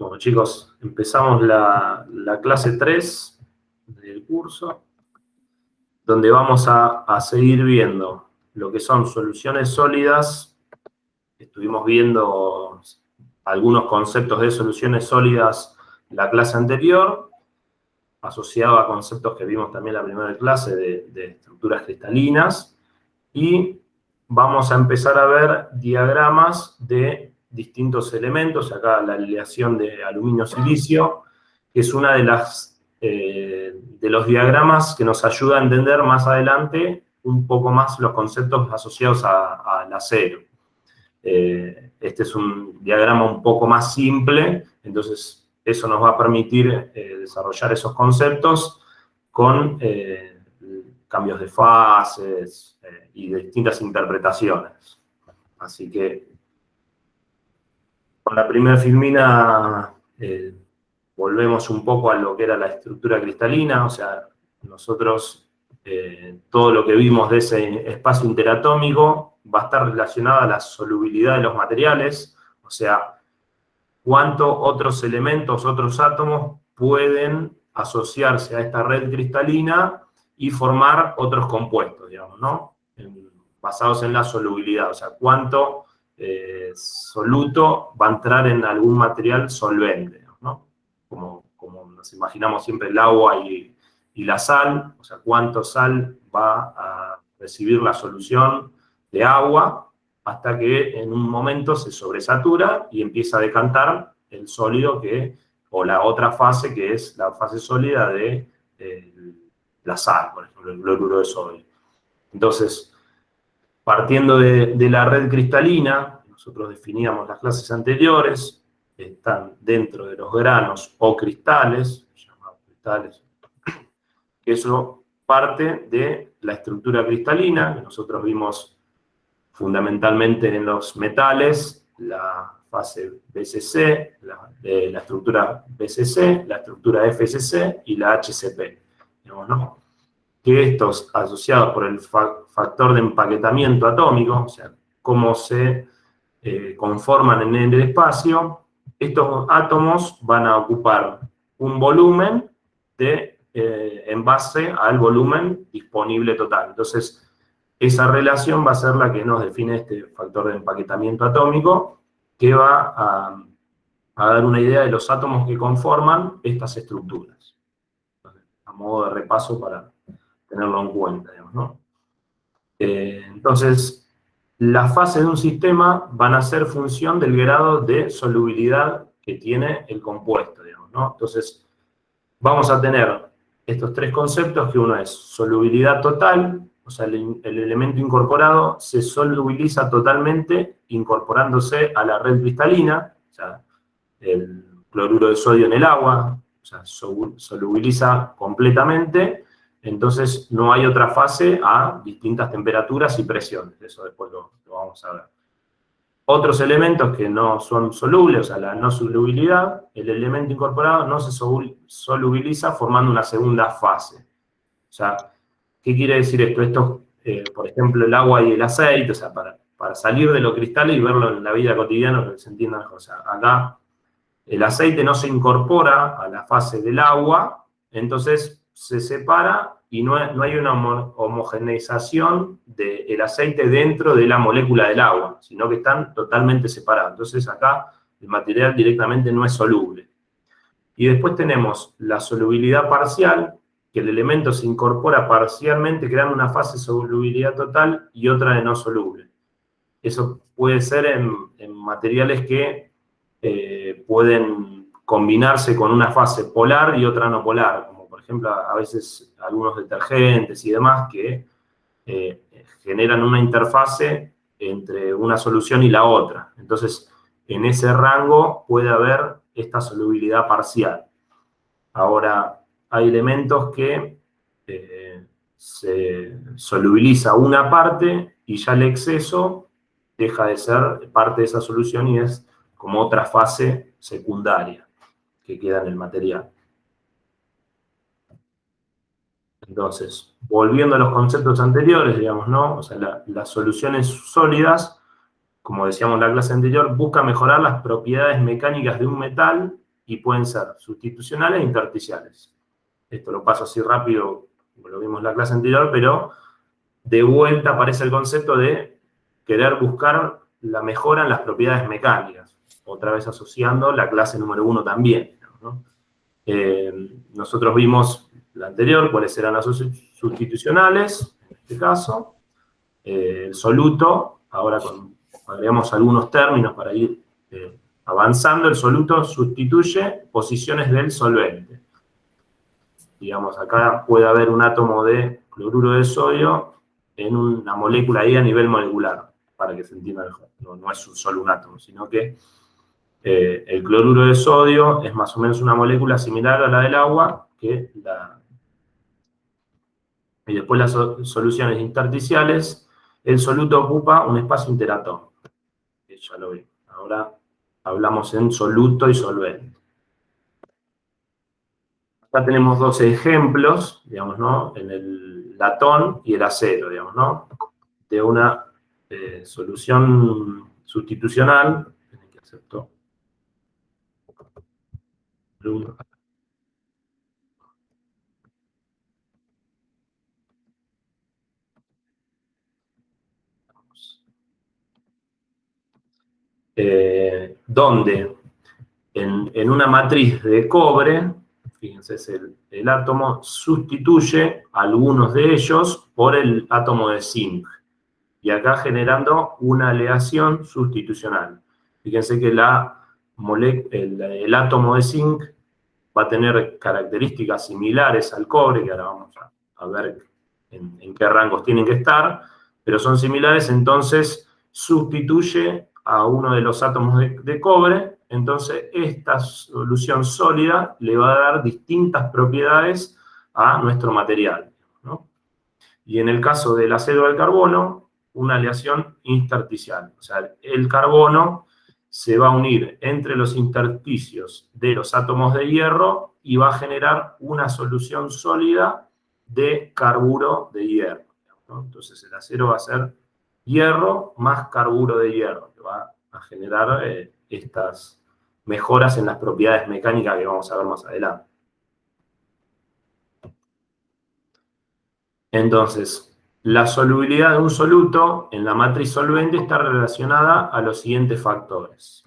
Bueno, chicos, empezamos la clase 3 del curso, donde vamos a seguir viendo lo que son soluciones sólidas. Estuvimos viendo algunos conceptos de soluciones sólidas en la clase anterior, asociado a conceptos que vimos también en la primera clase de estructuras cristalinas, y vamos a empezar a ver diagramas de distintos elementos. Acá la aleación de aluminio-silicio, que es una de los diagramas que nos ayuda a entender más adelante un poco más los conceptos asociados al acero. Este es un diagrama un poco más simple, entonces eso nos va a permitir desarrollar esos conceptos con cambios de fases y de distintas interpretaciones. Así que con la primera filmina volvemos un poco a lo que era la estructura cristalina, o sea, nosotros todo lo que vimos de ese espacio interatómico va a estar relacionado a la solubilidad de los materiales, o sea, cuánto otros elementos, otros átomos pueden asociarse a esta red cristalina y formar otros compuestos, digamos, ¿no? Basados en la solubilidad, o sea, cuánto soluto va a entrar en algún material solvente, ¿no? Como nos imaginamos siempre el agua y la sal, o sea, cuánto sal va a recibir la solución de agua hasta que en un momento se sobresatura y empieza a decantar el sólido o la otra fase, que es la fase sólida de la sal, por ejemplo, el cloruro de sodio. Entonces, partiendo de la red cristalina, nosotros definíamos las clases anteriores, están dentro de los granos o cristales, llamados cristales, que eso parte de la estructura cristalina, que nosotros vimos fundamentalmente en los metales, la fase BCC, la estructura BCC, la estructura FCC y la HCP, digamos, ¿no? Que estos, asociados por el factor de empaquetamiento atómico, o sea, cómo se conforman en el espacio, estos átomos van a ocupar un volumen en base al volumen disponible total. Entonces, esa relación va a ser la que nos define este factor de empaquetamiento atómico, que va a dar una idea de los átomos que conforman estas estructuras. A modo de repaso para tenerlo en cuenta, digamos, ¿no? Entonces, las fases de un sistema van a ser función del grado de solubilidad que tiene el compuesto, digamos, ¿no? Entonces, vamos a tener estos tres conceptos, que uno es solubilidad total, o sea, el elemento incorporado se solubiliza totalmente incorporándose a la red cristalina, o sea, el cloruro de sodio en el agua, o sea, solubiliza completamente, entonces no hay otra fase a distintas temperaturas y presiones, eso después lo vamos a ver. Otros elementos que no son solubles, o sea, la no solubilidad, el elemento incorporado no se solubiliza formando una segunda fase. O sea, ¿qué quiere decir esto? Esto, por ejemplo, el agua y el aceite, o sea, para salir de lo cristal y verlo en la vida cotidiana, que se entienda mejor. O sea, acá el aceite no se incorpora a la fase del agua, entonces se separa y no hay una homogeneización del aceite dentro de la molécula del agua, sino que están totalmente separados. Entonces acá el material directamente no es soluble. Y después tenemos la solubilidad parcial, que el elemento se incorpora parcialmente creando una fase de solubilidad total y otra de no soluble. Eso puede ser en materiales que pueden combinarse con una fase polar y otra no polar, como por ejemplo a veces algunos detergentes y demás que generan una interfase entre una solución y la otra. Entonces, en ese rango puede haber esta solubilidad parcial. Ahora, hay elementos que se solubiliza una parte y ya el exceso deja de ser parte de esa solución y es como otra fase secundaria que queda en el material. Entonces, volviendo a los conceptos anteriores, digamos, ¿no? O sea, las soluciones sólidas, como decíamos en la clase anterior, buscan mejorar las propiedades mecánicas de un metal y pueden ser sustitucionales e intersticiales. Esto lo paso así rápido, como lo vimos en la clase anterior, pero de vuelta aparece el concepto de querer buscar la mejora en las propiedades mecánicas, otra vez asociando la clase número 1 también, ¿no? Nosotros vimos la anterior, cuáles eran las sustitucionales, en este caso, el soluto, ahora agregamos algunos términos para ir avanzando. El soluto sustituye posiciones del solvente. Digamos, acá puede haber un átomo de cloruro de sodio en una molécula ahí a nivel molecular, para que se entienda mejor. No es solo un átomo, sino que el cloruro de sodio es más o menos una molécula similar a la del agua, y después las soluciones intersticiales, el soluto ocupa un espacio interatómico. Ya lo vi. Ahora hablamos en soluto y solvente. Acá tenemos dos ejemplos, digamos, ¿no? En el latón y el acero, digamos, ¿no? De una solución sustitucional. Que aceptó. Donde en una matriz de cobre, fíjense, es el átomo sustituye a algunos de ellos por el átomo de zinc. Y acá generando una aleación sustitucional. Fíjense que el átomo de zinc va a tener características similares al cobre, que ahora vamos a ver en qué rangos tienen que estar, pero son similares, entonces sustituye a uno de los átomos de cobre, entonces esta solución sólida le va a dar distintas propiedades a nuestro material, ¿no? Y en el caso del acero del carbono, una aleación intersticial. O sea, el carbono se va a unir entre los intersticios de los átomos de hierro y va a generar una solución sólida de carburo de hierro, ¿no? Entonces el acero va a ser hierro más carburo de hierro, que va a generar estas mejoras en las propiedades mecánicas que vamos a ver más adelante. Entonces, la solubilidad de un soluto en la matriz solvente está relacionada a los siguientes factores.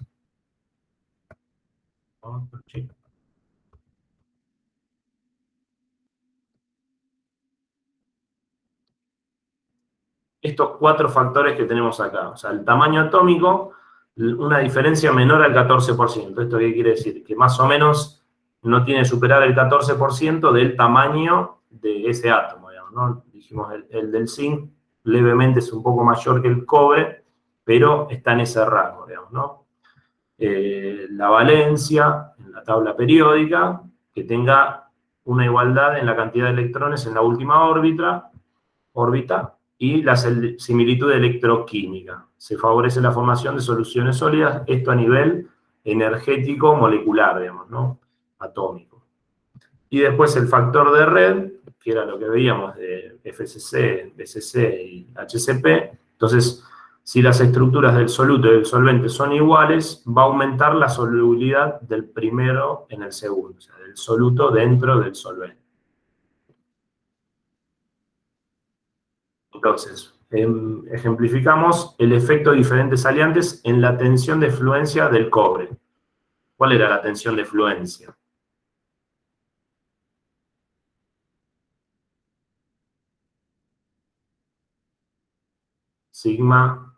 Estos 4 factores que tenemos acá. O sea, el tamaño atómico, una diferencia menor al 14%. ¿Esto qué quiere decir? Que más o menos no tiene que superar el 14% del tamaño de ese átomo, digamos, ¿no? Dijimos, el del zinc levemente es un poco mayor que el cobre, pero está en ese rango, digamos, ¿no? La valencia en la tabla periódica, que tenga una igualdad en la cantidad de electrones en la última órbita, y la similitud electroquímica. Se favorece la formación de soluciones sólidas, esto a nivel energético molecular, digamos, ¿no? Atómico. Y después el factor de red, que era lo que veíamos de FCC, BCC y HCP. Entonces, si las estructuras del soluto y del solvente son iguales, va a aumentar la solubilidad del primero en el segundo, o sea, del soluto dentro del solvente. Entonces, ejemplificamos el efecto de diferentes aliantes en la tensión de fluencia del cobre. ¿Cuál era la tensión de fluencia? Sigma.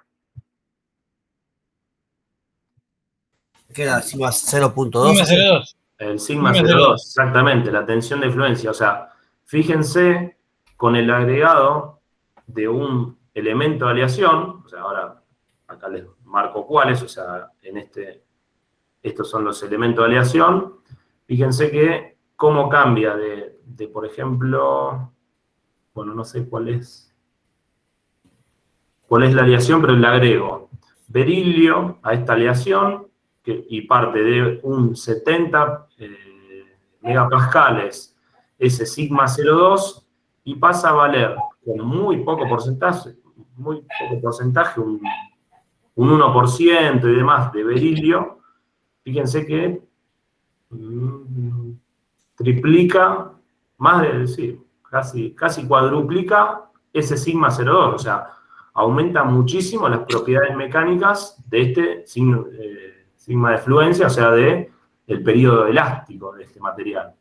¿Qué era? Sigma 0.2. Sigma 0.2. El sigma 0.2, exactamente, la tensión de fluencia. O sea, fíjense con el agregado de un elemento de aleación, o sea, ahora acá les marco cuáles, o sea, estos son los elementos de aleación. Fíjense que cómo cambia de por ejemplo, bueno, no sé cuál es la aleación, pero le agrego berilio a esta aleación, y parte de un 70 megapascales ese sigma 0.2, y pasa a valer con muy poco porcentaje, un 1% y demás de berilio. Fíjense que triplica, más de, sí, casi cuadruplica ese sigma 0,2, o sea, aumenta muchísimo las propiedades mecánicas de este sigma de fluencia, o sea, de el periodo elástico de este material.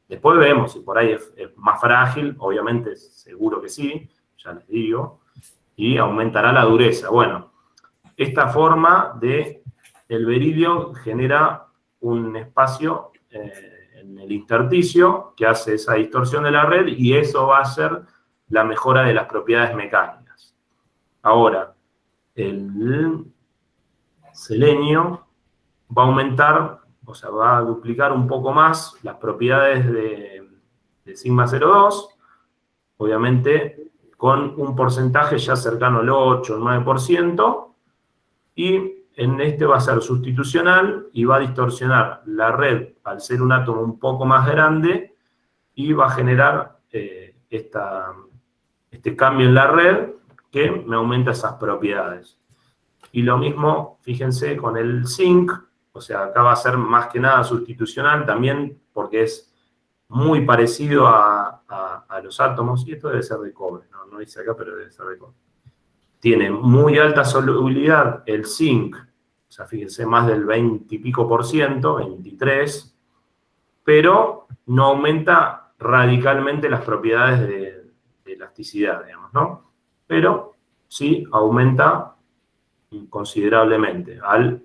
Después vemos si por ahí es más frágil, obviamente seguro que sí, ya les digo, y aumentará la dureza. Bueno, esta forma de el berilio genera un espacio en el intersticio que hace esa distorsión de la red y eso va a ser la mejora de las propiedades mecánicas. Ahora, el selenio va a aumentar, o sea, va a duplicar un poco más las propiedades de sigma 0,2, obviamente con un porcentaje ya cercano al 8 o 9%, y en este va a ser sustitucional y va a distorsionar la red al ser un átomo un poco más grande y va a generar este cambio en la red que me aumenta esas propiedades. Y lo mismo, fíjense, con el zinc, o sea, acá va a ser más que nada sustitucional también porque es muy parecido a los átomos, y esto debe ser de cobre, no dice acá, pero debe ser de cobre. Tiene muy alta solubilidad el zinc, o sea, fíjense, más del 20 y pico %, 23, pero no aumenta radicalmente las propiedades de elasticidad, digamos, ¿no? Pero sí aumenta considerablemente al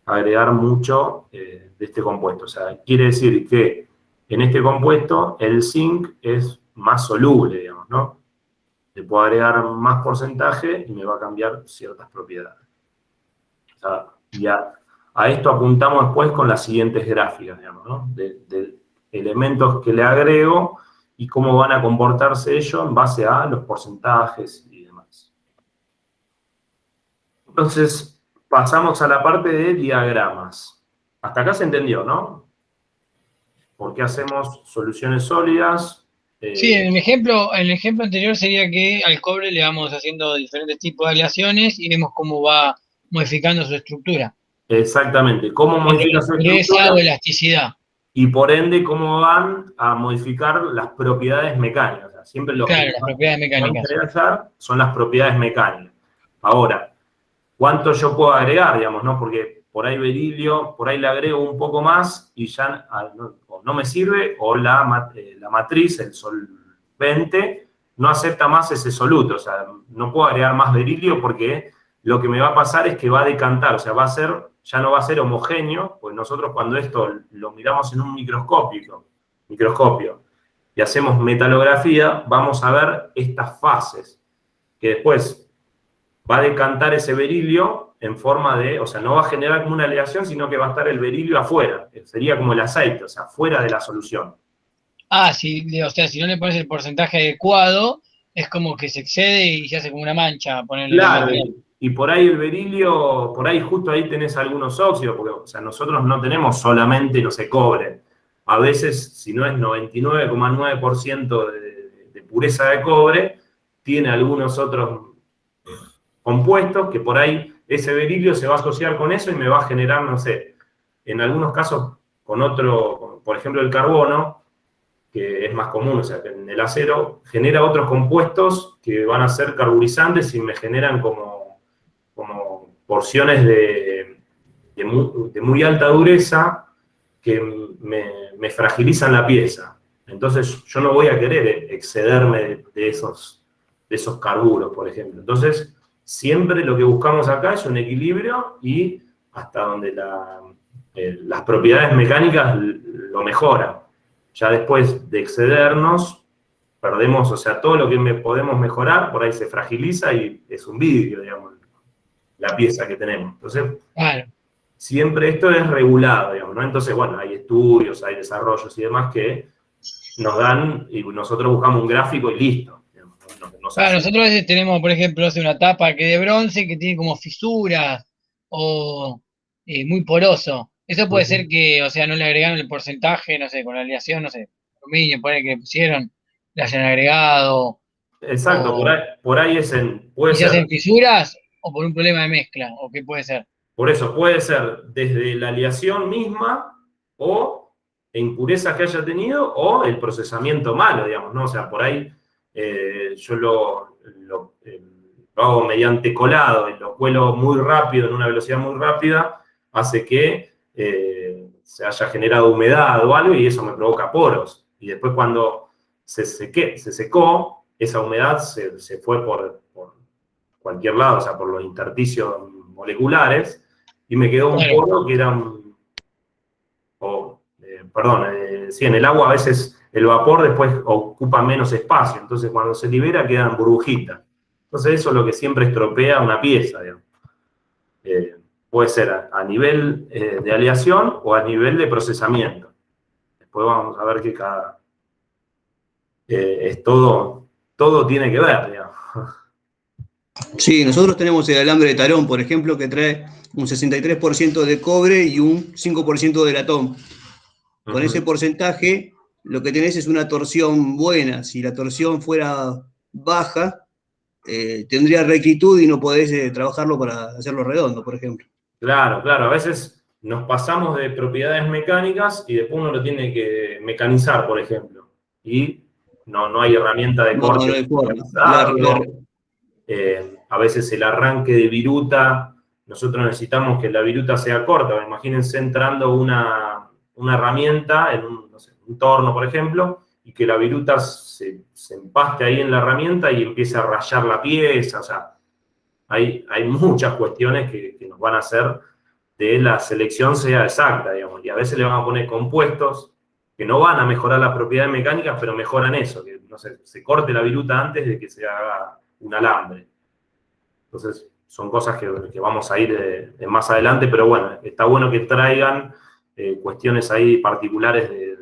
agregar mucho de este compuesto. O sea, quiere decir que en este compuesto el zinc es más soluble, digamos, ¿no? Le puedo agregar más porcentaje y me va a cambiar ciertas propiedades. O sea, y a esto apuntamos después con las siguientes gráficas, digamos, ¿no? De elementos que le agrego y cómo van a comportarse ellos en base a los porcentajes y demás. Entonces, pasamos a la parte de diagramas. Hasta acá se entendió, ¿no? ¿Por qué hacemos soluciones sólidas? Sí, en el ejemplo anterior sería que al cobre le vamos haciendo diferentes tipos de aleaciones y vemos cómo va modificando su estructura. Exactamente. ¿Cómo modifica su estructura? O elasticidad. Y por ende, cómo van a modificar las propiedades mecánicas. O sea, siempre lo Claro, que las propiedades va a mecánicas. interesar son las propiedades mecánicas. Ahora, ¿cuánto yo puedo agregar, digamos, no? Porque por ahí berilio, por ahí le agrego un poco más y ya no me sirve, o la matriz, el solvente, no acepta más ese soluto. O sea, no puedo agregar más berilio porque lo que me va a pasar es que va a decantar, o sea, ya no va a ser homogéneo, pues nosotros cuando esto lo miramos en un microscopio y hacemos metalografía, vamos a ver estas fases, que después va a decantar ese berilio en forma de, o sea, no va a generar como una aleación, sino que va a estar el berilio afuera, sería como el aceite, o sea, fuera de la solución. Ah, sí, o sea, si no le pones el porcentaje adecuado, es como que se excede y se hace como una mancha. Claro, y por ahí el berilio, por ahí justo ahí tenés algunos óxidos, porque, o sea, nosotros no tenemos solamente, no sé, cobre. A veces, si no es 99,9% de pureza de cobre, tiene algunos otros compuestos que por ahí ese berilio se va a asociar con eso y me va a generar, no sé, en algunos casos con otro, por ejemplo el carbono, que es más común, o sea, que en el acero genera otros compuestos que van a ser carburizantes y me generan como porciones de muy alta dureza que me fragilizan la pieza. Entonces yo no voy a querer excederme de esos carburos, por ejemplo. Entonces, siempre lo que buscamos acá es un equilibrio y hasta donde las propiedades mecánicas lo mejoran. Ya después de excedernos, perdemos, o sea, todo lo que podemos mejorar, por ahí se fragiliza y es un vidrio, digamos, la pieza que tenemos. Entonces, claro, siempre esto es regulado, digamos, ¿no? Entonces, bueno, hay estudios, hay desarrollos y demás que nos dan, y nosotros buscamos un gráfico y listo. Digamos, claro, nosotros a veces tenemos, por ejemplo, una tapa que de bronce que tiene como fisuras o muy poroso. Eso puede ser que, o sea, no le agregaron el porcentaje, no sé, con la aleación, no sé, aluminio, pone que pusieron, le hayan agregado. Exacto, O por ahí puede quizás ser. en fisuras o por un problema de mezcla, o qué puede ser. Por eso puede ser desde la aleación misma o impurezas que haya tenido o el procesamiento malo, digamos, ¿no? O sea, por ahí yo lo hago mediante colado y lo cuelo muy rápido, en una velocidad muy rápida, hace que se haya generado humedad o algo y eso me provoca poros. Y después cuando se secó, esa humedad se fue por cualquier lado, o sea, por los intersticios moleculares, y me quedó un poro que era sí, en el agua a veces el vapor después ocupa menos espacio, entonces cuando se libera quedan burbujitas. Entonces eso es lo que siempre estropea una pieza, digamos. Puede ser a nivel de aleación o a nivel de procesamiento. Después vamos a ver que es todo tiene que ver, digamos. Sí, nosotros tenemos el alambre de Tarón, por ejemplo, que trae un 63% de cobre y un 5% de latón. Con ese porcentaje, lo que tenés es una torsión buena. Si la torsión fuera baja, tendría rectitud y no podés trabajarlo para hacerlo redondo, por ejemplo. Claro, a veces nos pasamos de propiedades mecánicas y después uno lo tiene que mecanizar, por ejemplo. Y no hay herramienta de corte. No hay forma. A veces el arranque de viruta, nosotros necesitamos que la viruta sea corta. Imagínense entrando una herramienta en un torno, por ejemplo, y que la viruta se empaste ahí en la herramienta y empiece a rayar la pieza. O sea, hay muchas cuestiones que nos van a hacer de la selección sea exacta, digamos. Y a veces le van a poner compuestos que no van a mejorar las propiedades mecánicas, pero mejoran eso, que no sé, se corte la viruta antes de que se haga un alambre. Entonces, son cosas que vamos a ir más adelante, pero bueno, está bueno que traigan cuestiones ahí particulares de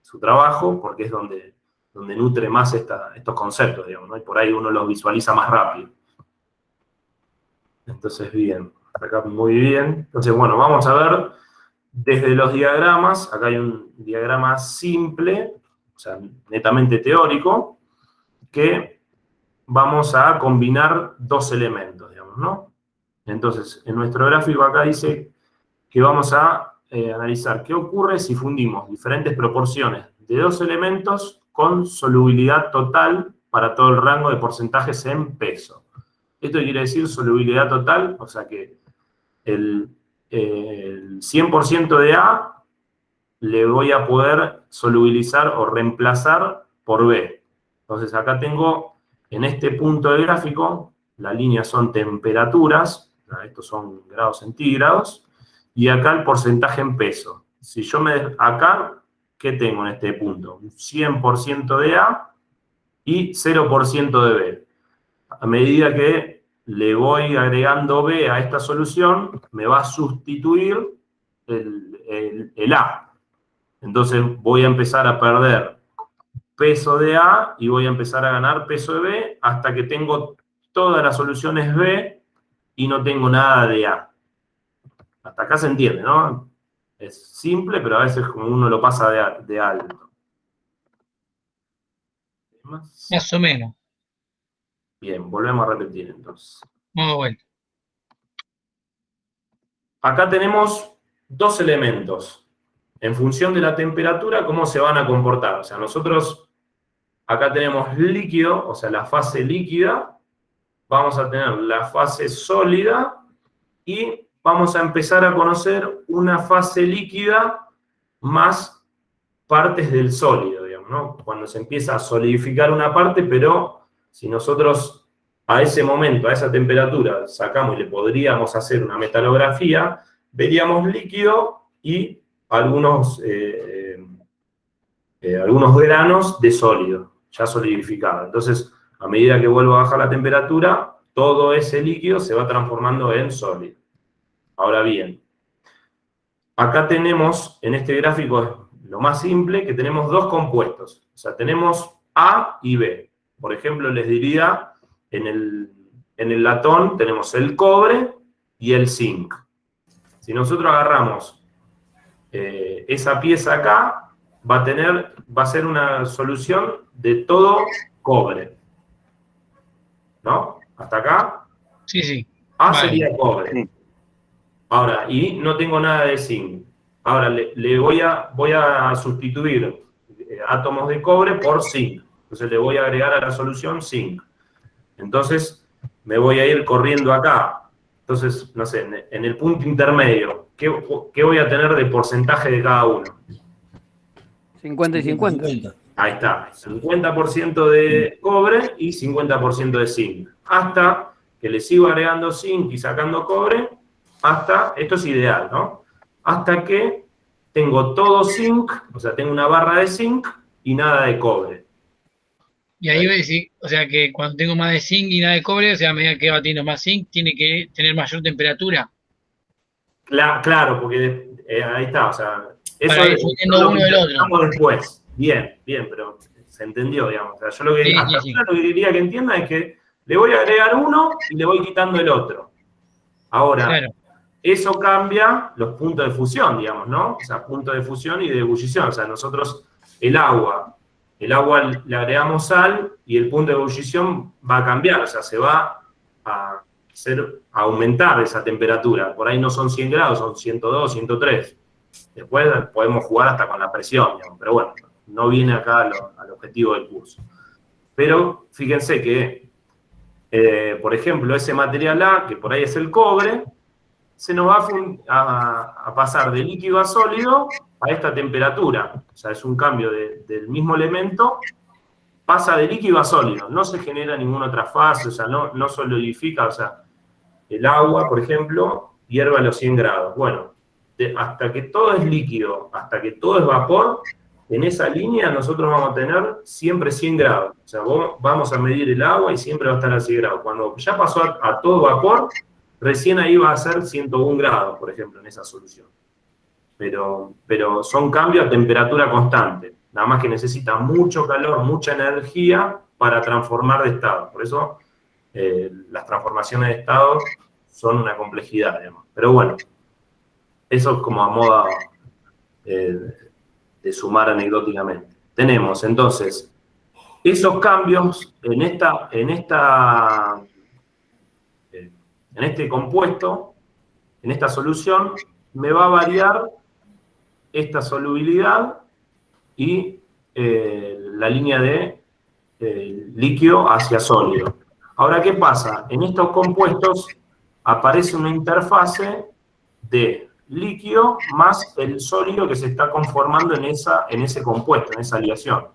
su trabajo, porque es donde nutre más estos conceptos, digamos, ¿no? Y por ahí uno los visualiza más rápido. Entonces, bien, acá muy bien. Entonces, bueno, vamos a ver desde los diagramas. Acá hay un diagrama simple, o sea, netamente teórico, que vamos a combinar dos elementos, digamos, ¿no? Entonces, en nuestro gráfico acá dice que vamos a analizar qué ocurre si fundimos diferentes proporciones de dos elementos con solubilidad total para todo el rango de porcentajes en peso. Esto quiere decir solubilidad total, o sea que el 100% de A le voy a poder solubilizar o reemplazar por B. Entonces acá tengo, en este punto del gráfico, la línea son temperaturas, estos son grados centígrados, y acá el porcentaje en peso. Si yo acá, ¿qué tengo en este punto? Un 100% de A y 0% de B. A medida que le voy agregando B a esta solución, me va a sustituir el A. Entonces voy a empezar a perder peso de A y voy a empezar a ganar peso de B hasta que tengo todas las soluciones B y no tengo nada de A. Hasta acá se entiende, ¿no? Es simple, pero a veces como uno lo pasa de alto. Más o menos. Bien, volvemos a repetir entonces. Muy bueno. Acá tenemos dos elementos. En función de la temperatura, ¿cómo se van a comportar? O sea, nosotros acá tenemos líquido, o sea, la fase líquida. Vamos a tener la fase sólida y vamos a empezar a conocer una fase líquida más partes del sólido, digamos, ¿no? Cuando se empieza a solidificar una parte, pero si nosotros a ese momento, a esa temperatura, sacamos y le podríamos hacer una metalografía, veríamos líquido y algunos granos de sólido, ya solidificado. Entonces, a medida que vuelvo a bajar la temperatura, todo ese líquido se va transformando en sólido. Ahora bien, acá tenemos, en este gráfico, lo más simple, que tenemos dos compuestos. O sea, tenemos A y B. Por ejemplo, les diría, en el latón tenemos el cobre y el zinc. Si nosotros agarramos esa pieza acá, va a ser una solución de todo cobre. ¿No? ¿Hasta acá? Sí, sí. A Vale. sería cobre. Ahora, y no tengo nada de zinc. Ahora voy a sustituir átomos de cobre por zinc. Entonces le voy a agregar a la solución zinc. Entonces me voy a ir corriendo acá. Entonces, no sé, en el punto intermedio, ¿qué voy a tener de porcentaje de cada uno? 50 y 50. Ahí está, 50% de cobre y 50% de zinc. Hasta que le sigo agregando zinc y sacando cobre, esto es ideal, ¿no? Hasta que tengo todo zinc, o sea, tengo una barra de zinc y nada de cobre. Y ahí va a decir, o sea que cuando tengo más de zinc y nada de cobre, o sea, a medida que va teniendo más zinc, tiene que tener mayor temperatura. Claro, porque ahí está, o sea, eso Para ir es subiendo lo uno que del otro. intentamos después. Bien, pero se entendió, digamos. O sea, yo lo que, Sí, hasta sí. ahora lo que quería que entienda es que le voy a agregar uno y le voy quitando el otro. Ahora, Claro. eso cambia los puntos de fusión, digamos, ¿no? O sea, puntos de fusión y de ebullición. O sea, nosotros, el agua le agregamos sal y el punto de ebullición va a cambiar, o sea, se va a aumentar esa temperatura. Por ahí no son 100 grados, son 102, 103. Después podemos jugar hasta con la presión, digamos, pero bueno, no viene acá al objetivo del curso. Pero fíjense que, por ejemplo, ese material A, que por ahí es el cobre, se nos va a pasar de líquido a sólido a esta temperatura. O sea, es un cambio del mismo elemento, pasa de líquido a sólido. No se genera ninguna otra fase, o sea, no solidifica, o sea, el agua, por ejemplo, hierve a los 100 grados. Bueno, hasta que todo es líquido, hasta que todo es vapor, en esa línea nosotros vamos a tener siempre 100 grados. O sea, vamos a medir el agua y siempre va a estar a 100 grados. Cuando ya pasó a todo vapor, recién ahí va a ser 101 grados, por ejemplo, en esa solución. Pero son cambios a temperatura constante. Nada más que necesita mucho calor, mucha energía para transformar de estado. Por eso las transformaciones de estado son una complejidad, digamos. Pero bueno, eso es como a moda de sumar anecdóticamente. Tenemos, entonces, esos cambios en este compuesto, en esta solución, me va a variar esta solubilidad y la línea de líquido hacia sólido. Ahora, ¿qué pasa? En estos compuestos aparece una interfase de líquido más el sólido que se está conformando en ese compuesto, en esa aleación.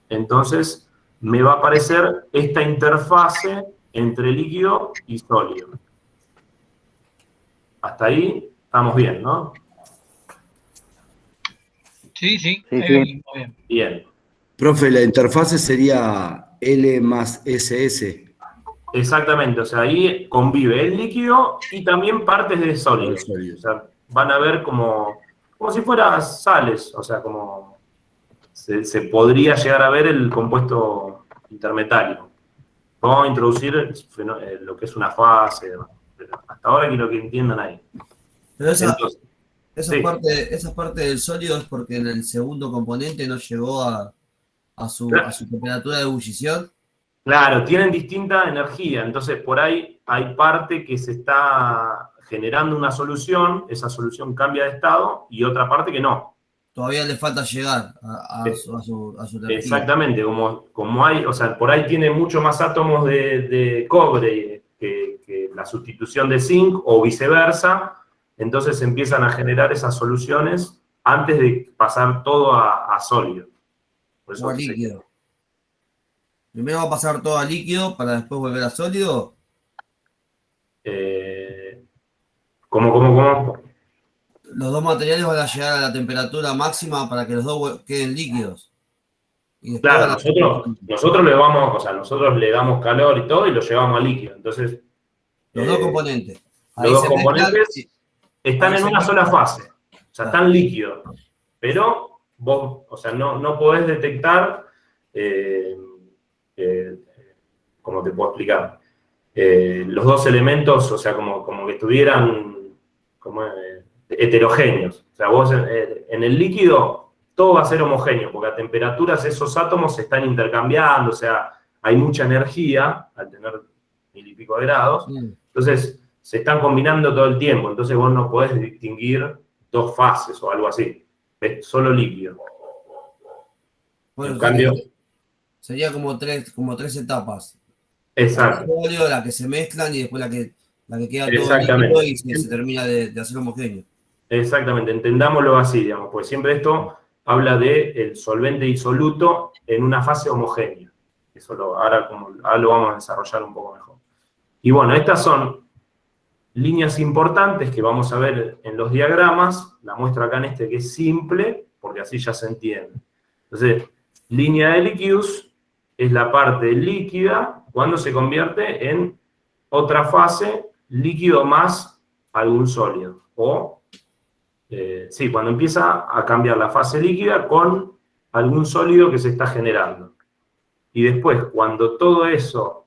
Entonces, me va a aparecer esta interfase entre líquido y sólido. Hasta ahí estamos bien, ¿no? Sí. Sí. Muy bien. Bien. Profe, la interfase sería L más SS. Exactamente, o sea, ahí convive el líquido y también partes de sólido. O sea, van a ver como si fueran sales, o sea, como se podría llegar a ver el compuesto intermetálico. Vamos a introducir lo que es una fase, pero hasta ahora quiero que entiendan ahí. Pero esa sí. parte del sólido es porque en el segundo componente no llegó a su temperatura de ebullición. Claro, tienen distinta energía, entonces por ahí hay parte que se está generando una solución, esa solución cambia de estado, y otra parte que no. Todavía le falta llegar a su energía. Exactamente, como hay, o sea, por ahí tiene mucho más átomos de cobre que la sustitución de zinc, o viceversa, entonces empiezan a generar esas soluciones antes de pasar todo a sólido. Por eso O a líquido. Primero va a pasar todo a líquido para después volver a sólido. ¿Cómo? Los dos materiales van a llegar a la temperatura máxima para que los dos queden líquidos. Y Claro, nosotros le damos calor y todo y lo llevamos a líquido. Entonces, los dos componentes. Los dos componentes están en una sola fase. O sea, están líquidos. Pero vos, o sea, no podés detectar, ¿cómo te puedo explicar? Los dos elementos, o sea, como que estuvieran heterogéneos. O sea, vos en el líquido todo va a ser homogéneo, porque a temperaturas esos átomos se están intercambiando, o sea, hay mucha energía al tener 1000 y pico de grados, entonces se están combinando todo el tiempo, entonces vos no podés distinguir 2 fases o algo así. Es solo líquido. Bueno, En cambio, sería como tres etapas. exacto. La sólido, la que se mezclan y después la que queda todo Exactamente. líquido y se termina de hacer homogéneo. Exactamente, entendámoslo así, digamos, porque siempre esto habla de el solvente disoluto en una fase homogénea. Eso ahora lo vamos a desarrollar un poco mejor. Y bueno, estas son líneas importantes que vamos a ver en los diagramas. La muestro acá en este que es simple, porque así ya se entiende. Entonces, línea de líquidos es la parte líquida cuando se convierte en otra fase, líquido más algún sólido. O, sí, cuando empieza a cambiar la fase líquida con algún sólido que se está generando. Y después, cuando todo eso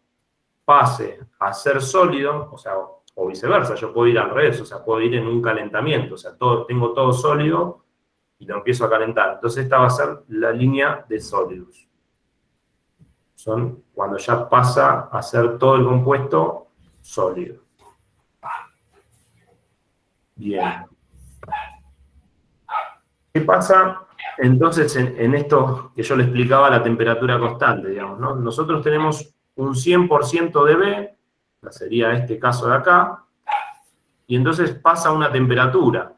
pase a ser sólido, o sea, o viceversa, yo puedo ir al revés, o sea, puedo ir en un calentamiento, o sea, tengo todo sólido y lo empiezo a calentar. Entonces esta va a ser la línea de sólidos. Son cuando ya pasa a ser todo el compuesto sólido. Bien. ¿Qué pasa entonces en esto que yo le explicaba, la temperatura constante, digamos, ¿no? Nosotros tenemos un 100% de B, que sería este caso de acá, y entonces pasa a una temperatura.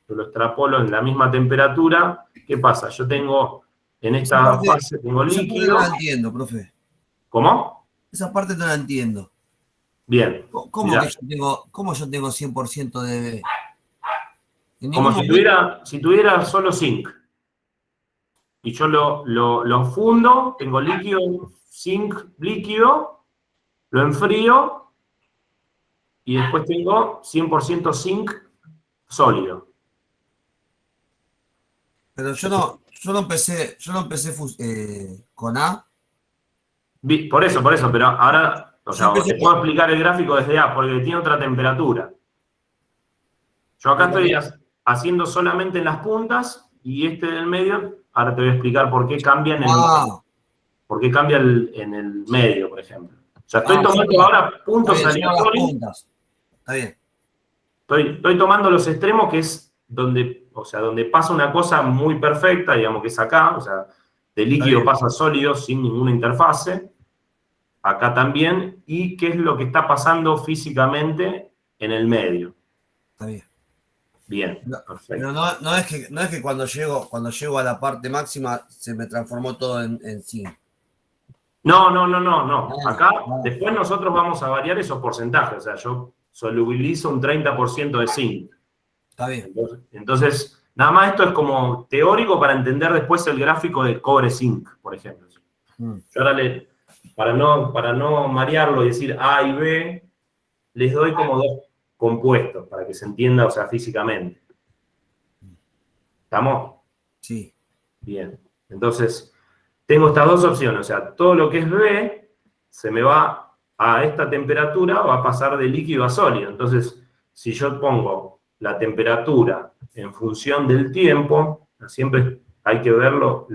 Yo lo extrapolo en la misma temperatura. ¿Qué pasa? Yo tengo, en esta fase, tengo líquido. Esa parte no la entiendo, profe. ¿Cómo? Esa parte no la entiendo. Bien. ¿Cómo yo tengo 100% de B? Como si tuviera solo zinc. Y yo lo fundo, tengo líquido, zinc líquido, lo enfrío y después tengo 100% zinc sólido. Pero yo no empecé con A. Por eso, pero ahora, o sea, te puedo explicar el gráfico desde A, porque tiene otra temperatura. Yo acá estoy haciendo solamente en las puntas y este del medio, ahora te voy a explicar por qué cambia en el medio, por ejemplo. O sea, estoy tomando ahora puntos aleatorios. Está bien. Estoy tomando los extremos, que es donde pasa una cosa muy perfecta, digamos que es acá, o sea, de líquido pasa a sólido sin ninguna interfase. Acá también, y qué es lo que está pasando físicamente en el medio. Está bien. Bien, perfecto. Pero no es que cuando llego a la parte máxima se me transformó todo en zinc. No. Acá, después nosotros vamos a variar esos porcentajes. O sea, yo solubilizo un 30% de zinc. Está bien. Entonces, nada más esto es como teórico para entender después el gráfico de cobre-zinc, por ejemplo. Yo ahora para no marearlo y decir A y B, les doy como 2 compuestos para que se entienda, o sea, físicamente. ¿Estamos? Sí. Bien. Entonces, tengo estas 2 opciones, o sea, todo lo que es B se me va a esta temperatura, va a pasar de líquido a sólido. Entonces, si yo pongo la temperatura en función del tiempo, siempre hay que ver los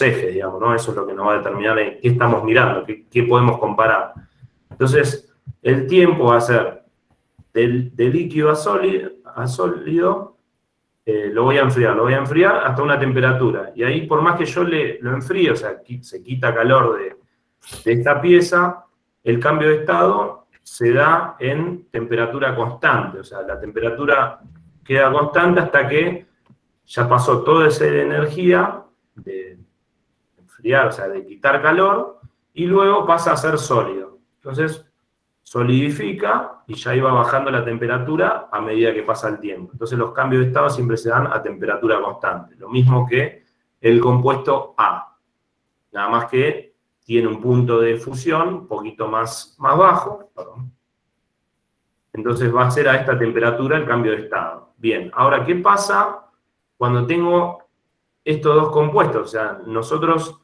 ejes, digamos, ¿no? Eso es lo que nos va a determinar qué estamos mirando, qué podemos comparar. Entonces, el tiempo va a ser de líquido a sólido, lo voy a enfriar hasta una temperatura. Y ahí, por más que yo lo enfríe, o sea, se quita calor de esta pieza, el cambio de estado se da en temperatura constante. O sea, la temperatura queda constante hasta que ya pasó toda esa energía de enfriar, o sea, de quitar calor, y luego pasa a ser sólido. Entonces, solidifica y ya iba bajando la temperatura a medida que pasa el tiempo. Entonces los cambios de estado siempre se dan a temperatura constante. Lo mismo que el compuesto A. Nada más que tiene un punto de fusión un poquito más bajo. Perdón. Entonces va a ser a esta temperatura el cambio de estado. Bien, ahora, ¿qué pasa cuando tengo estos 2 compuestos? O sea, nosotros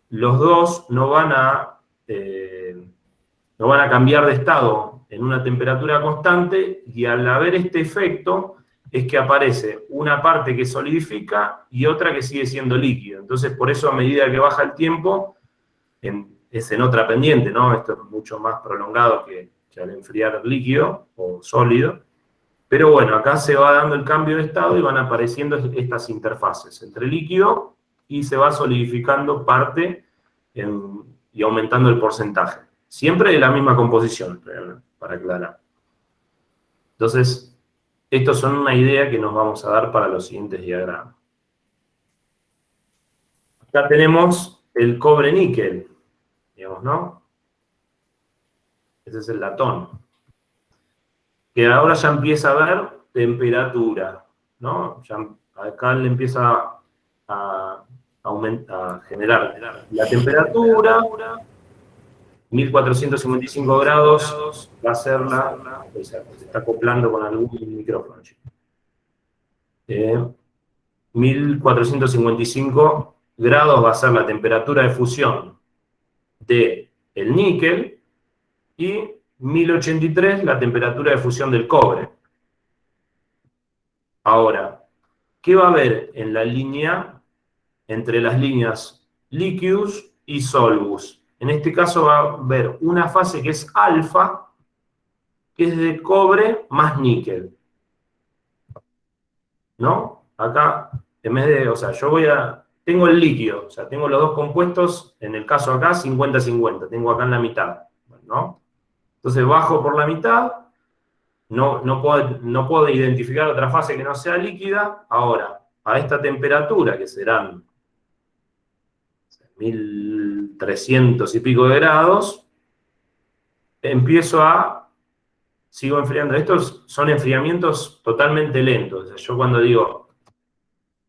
los 2 no van a cambiar de estado en una temperatura constante, y al haber este efecto es que aparece una parte que solidifica y otra que sigue siendo líquido. Entonces, por eso a medida que baja el tiempo, es en otra pendiente, ¿no? Esto es mucho más prolongado que al enfriar líquido o sólido. Pero bueno, acá se va dando el cambio de estado y van apareciendo estas interfaces entre líquido y se va solidificando parte y aumentando el porcentaje. Siempre de la misma composición, para aclarar. Entonces, estos son una idea que nos vamos a dar para los siguientes diagramas. Acá tenemos el cobre-níquel, digamos, ¿no? Ese es el latón. Que ahora ya empieza a ver temperatura, ¿no? Ya acá le empieza a generar la temperatura. 1455 grados va a ser se está acoplando con algún micrófono. 1455 grados va a ser la temperatura de fusión del níquel y 1083 la temperatura de fusión del cobre. Ahora, ¿qué va a haber en la línea, entre las líneas liquidus y solvus? En este caso va a haber una fase que es alfa, que es de cobre más níquel. ¿No? Acá, en vez de, o sea, tengo el líquido, o sea, tengo los dos compuestos, en el caso acá, 50-50, tengo acá en la mitad, ¿no? Entonces bajo por la mitad, no puedo identificar otra fase que no sea líquida. Ahora, a esta temperatura, que serán 1300 y pico de grados, sigo enfriando. Estos son enfriamientos totalmente lentos. O sea, yo cuando digo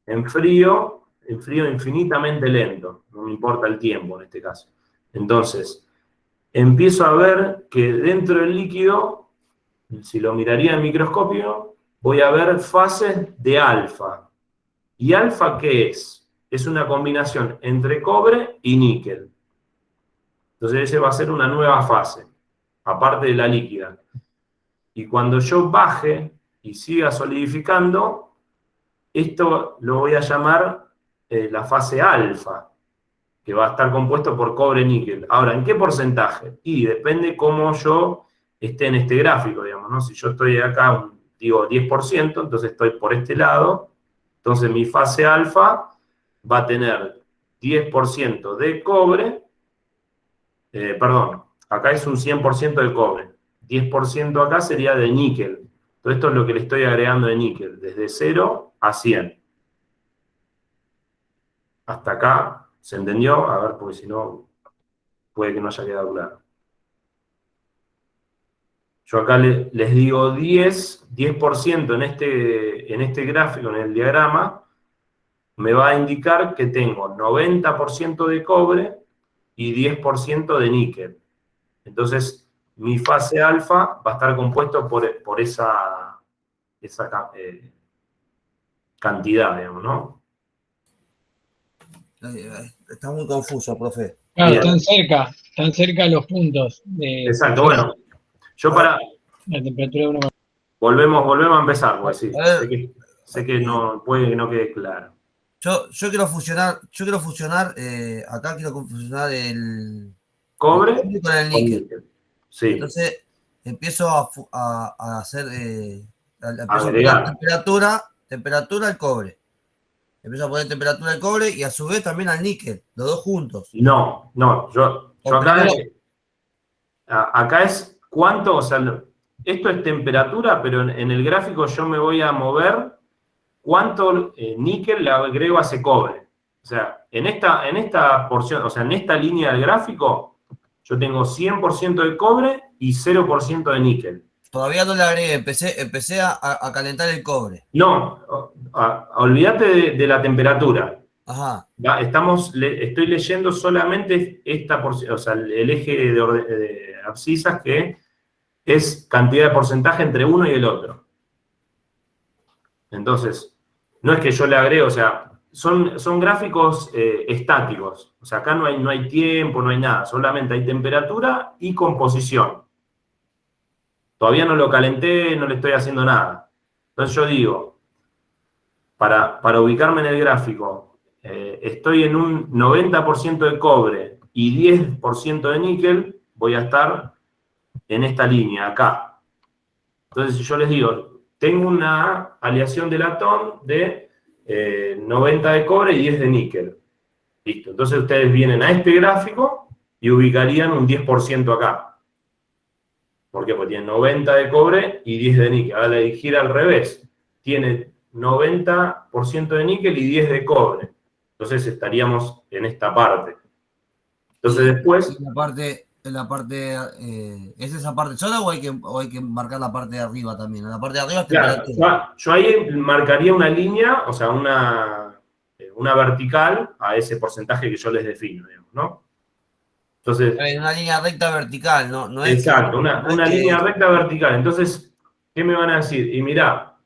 enfrío infinitamente lento. No me importa el tiempo en este caso. Entonces, empiezo a ver que dentro del líquido, si lo miraría en microscopio, voy a ver fases de alfa. ¿Y alfa qué es? Es una combinación entre cobre y níquel. Entonces ese va a ser una nueva fase, aparte de la líquida. Y cuando yo baje y siga solidificando, esto lo voy a llamar la fase alfa, que va a estar compuesto por cobre-níquel. Ahora, ¿en qué porcentaje? Y depende cómo yo esté en este gráfico, digamos, ¿no? Si yo estoy acá, digo 10%, entonces estoy por este lado, entonces mi fase alfa va a tener 10% de cobre, perdón, acá es un 100% de cobre, 10% acá sería de níquel. Todo esto es lo que le estoy agregando de níquel, desde 0 a 100. Hasta acá, ¿se entendió? A ver, porque si no, puede que no haya quedado claro. Yo acá les digo 10% en este gráfico, en el diagrama, me va a indicar que tengo 90% de cobre y 10% de níquel. Entonces, mi fase alfa va a estar compuesto por esa cantidad, digamos, ¿no? Está muy confuso, profe. Claro, Bien. están cerca los puntos. Exacto, bueno. Yo para... La temperatura de uno. Volvemos a empezar, pues sí. Sé que no, puede que no quede claro. Yo quiero fusionar, acá quiero fusionar el Cobre con el níquel. Sí. Entonces empiezo a hacer, empiezo a Agregar. poner temperatura al cobre. Empiezo a poner temperatura al cobre y a su vez también al níquel, los dos juntos. No, yo acá es cuánto, o sea, esto es temperatura, pero en el gráfico yo me voy a mover cuánto níquel le agrego a ese cobre. O sea, en esta porción, o sea, en esta línea del gráfico, yo tengo 100% de cobre y 0% de níquel. Todavía no le agregué, empecé a calentar el cobre. No, olvídate de la temperatura. Ajá. Estoy leyendo solamente esta porción, o sea, el eje de abscisas, que es cantidad de porcentaje entre uno y el otro. Entonces, no es que yo le agrego, o sea, son gráficos estáticos. O sea, acá no hay tiempo, no hay nada, solamente hay temperatura y composición. Todavía no lo calenté, no le estoy haciendo nada. Entonces yo digo, para ubicarme en el gráfico, estoy en un 90% de cobre y 10% de níquel, voy a estar en esta línea, acá. Entonces si yo les digo, tengo una aleación de latón de 90 de cobre y 10 de níquel. Listo. Entonces ustedes vienen a este gráfico y ubicarían un 10% acá. ¿Por qué? Porque tiene 90 de cobre y 10 de níquel. Ahora le gira al revés. Tiene 90% de níquel y 10 de cobre. Entonces estaríamos en esta parte. Entonces después... ¿Es esa parte sola o hay que marcar la parte de arriba también? En la parte de arriba es Claro, temperatura. yo ahí marcaría una línea, o sea, una vertical a ese porcentaje que yo les defino, digamos, ¿no? Entonces, Hay una línea recta vertical, ¿no? Es exacto, no es una que- línea recta vertical. Entonces, ¿qué me van a decir? Y mirá,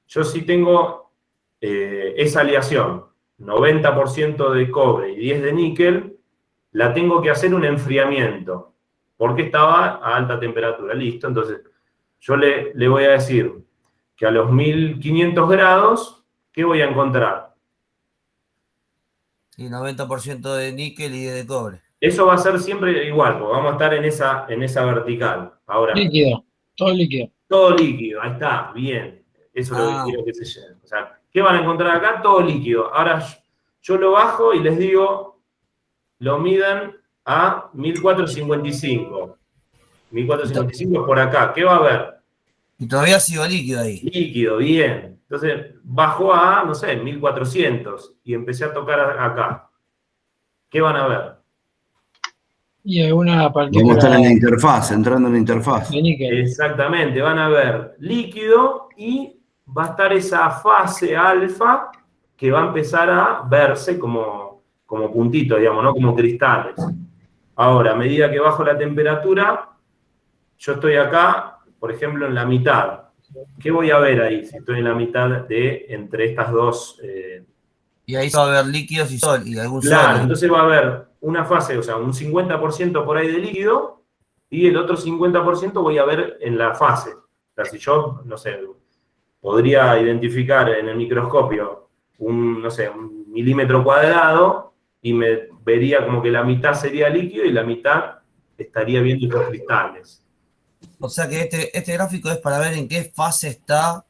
yo sí tengo esa aleación, 90% de cobre y 10 de níquel, la tengo que hacer un enfriamiento, porque estaba a alta temperatura. Listo, entonces yo le voy a decir que a los 1500 grados, ¿qué voy a encontrar? Sí, 90% de níquel y de cobre. Eso va a ser siempre igual, porque vamos a estar en esa vertical. Ahora, Líquido, todo líquido. todo líquido, ahí está, bien. Eso es lo que quiero que se llene. O sea, ¿qué van a encontrar acá? Todo líquido. Ahora yo lo bajo y les digo, lo midan a 1455. 1455 es por acá. ¿Qué va a haber? Y todavía sigo líquido ahí. Líquido, bien. Entonces bajó a, no sé, 1400 y empecé a tocar acá. ¿Qué van a ver? Y alguna Vamos a partícula estar en la interfaz, entrando en la interfaz. de níquel. Exactamente, van a ver líquido y va a estar esa fase alfa que va a empezar a verse como puntitos, digamos, ¿no? Como cristales. Ahora, a medida que bajo la temperatura, yo estoy acá, por ejemplo, en la mitad. ¿Qué voy a ver ahí si estoy en la mitad de entre estas dos? Y ahí va a haber líquidos y algún Claro, sólido. entonces va a haber una fase, o sea, un 50% por ahí de líquido y el otro 50% voy a ver en la fase. O sea, si yo, no sé, podría identificar en el microscopio no sé, un milímetro cuadrado y me vería como que la mitad sería líquido y la mitad estaría viendo estos cristales. O sea que este gráfico es para ver en qué fase está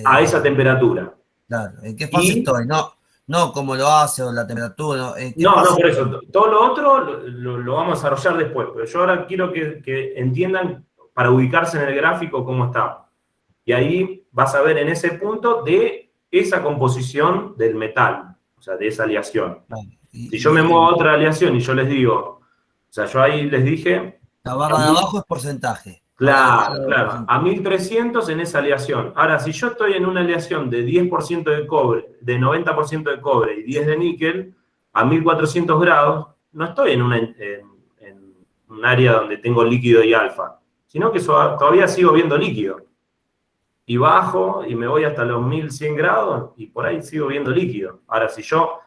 A esa temperatura. Claro, en qué fase estoy, no cómo lo hace o la temperatura, no, en qué No, fase por eso. Todo lo otro lo vamos a desarrollar después, pero yo ahora quiero que entiendan para ubicarse en el gráfico cómo está. Y ahí vas a ver en ese punto de esa composición del metal, o sea, de esa aleación. Si yo me muevo a otra aleación y yo les digo, o sea, yo ahí les dije... La barra de abajo es porcentaje. Claro, a 1300 en esa aleación. Ahora, si yo estoy en una aleación de 10% de cobre, de 90% de cobre y 10 de níquel, a 1400 grados, no estoy en un área donde tengo líquido y alfa, sino que todavía sigo viendo líquido. Y bajo y me voy hasta los 1100 grados y por ahí sigo viendo líquido. Ahora, si yo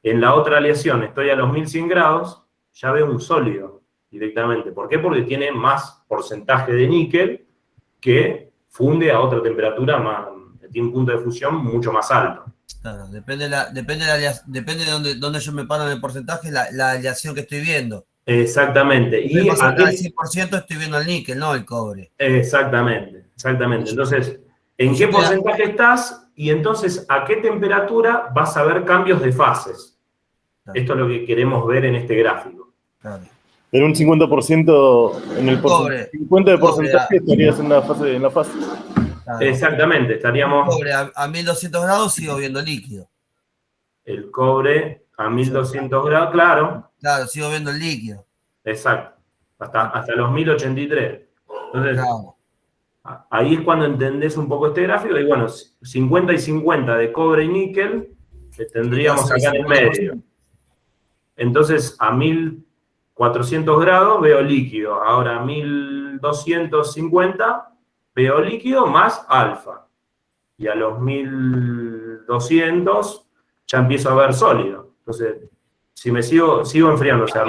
en la otra aleación estoy a los 1100 grados, ya veo un sólido directamente. ¿Por qué? Porque tiene más porcentaje de níquel que funde a otra temperatura, tiene un punto de fusión mucho más alto. Claro, depende de dónde yo me paro en el porcentaje, la aleación que estoy viendo. Exactamente. Y al 100% estoy viendo el níquel, no el cobre. Exactamente. Entonces, ¿en qué porcentaje estás? Y entonces, ¿a qué temperatura vas a ver cambios de fases? Claro. Esto es lo que queremos ver en este gráfico. Claro. En un 50% en el porcentaje. 50% de porcentaje estarías en la fase. Claro. Exactamente, estaríamos... El cobre a 1200 grados sigo viendo líquido. El cobre a 1200 grados, claro. Claro, sigo viendo el líquido. Exacto. Hasta los 1083. Entonces, claro. Ahí es cuando entendés un poco este gráfico. Y bueno, 50 y 50 de cobre y níquel que tendríamos acá en el medio. Entonces, a 1400 grados veo líquido. Ahora a 1250 veo líquido más alfa. Y a los 1200 ya empiezo a ver sólido. Entonces, si me sigo enfriando, o sea,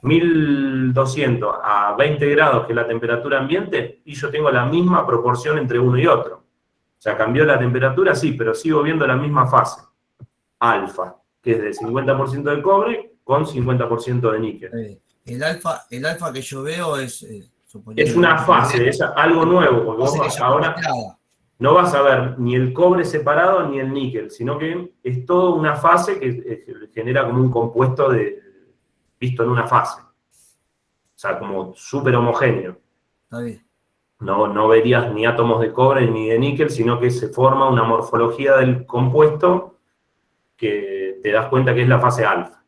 1200 a 20 grados, que es la temperatura ambiente, y yo tengo la misma proporción entre uno y otro. O sea, cambió la temperatura, sí, pero sigo viendo la misma fase. Alfa, que es de 50% de cobre con 50% de níquel. El alfa que yo veo Es una fase, es algo nuevo, porque vos ahora no vas a ver ni el cobre separado ni el níquel, sino que es toda una fase que genera como un compuesto visto en una fase. O sea, como súper homogéneo. Está bien. No verías ni átomos de cobre ni de níquel, sino que se forma una morfología del compuesto que te das cuenta que es la fase alfa.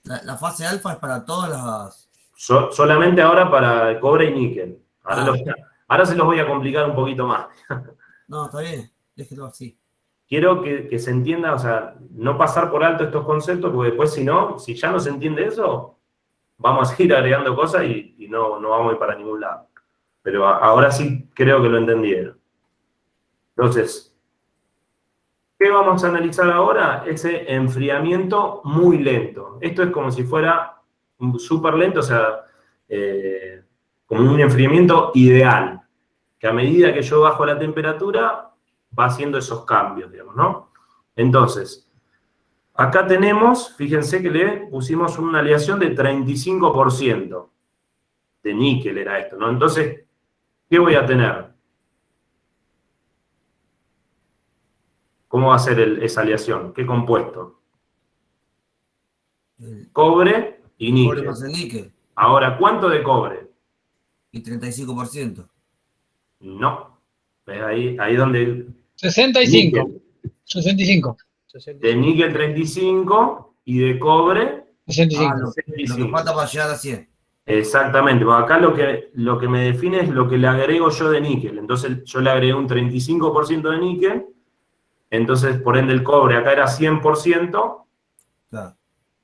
La fase alfa es para todas las... Solamente ahora para cobre y níquel. Ahora se los voy a complicar un poquito más. No, está bien, déjelo así. Quiero que se entienda, o sea, no pasar por alto estos conceptos, porque después si ya no se entiende eso, vamos a seguir agregando cosas y no vamos a ir para ningún lado. Pero ahora sí creo que lo entendieron. Entonces, ¿qué vamos a analizar ahora? Ese enfriamiento muy lento. Esto es como si fuera súper lento, o sea, como un enfriamiento ideal, que a medida que yo bajo la temperatura, va haciendo esos cambios, digamos, ¿no? Entonces, acá tenemos, fíjense que le pusimos una aleación de 35%. De níquel era esto, ¿no? Entonces, ¿qué voy a tener? ¿Cómo va a ser esa aleación? ¿Qué compuesto? Cobre y níquel. Cobre más el níquel. Ahora, ¿cuánto de cobre? Y 35%. No. ¿Ves ahí donde... 65. Níquel. 65. De níquel 35 y de cobre 65. Lo que falta para llegar a 100. Exactamente, porque acá lo que me define es lo que le agrego yo de níquel. Entonces yo le agregué un 35% de níquel, entonces por ende el cobre acá era 100%, Claro.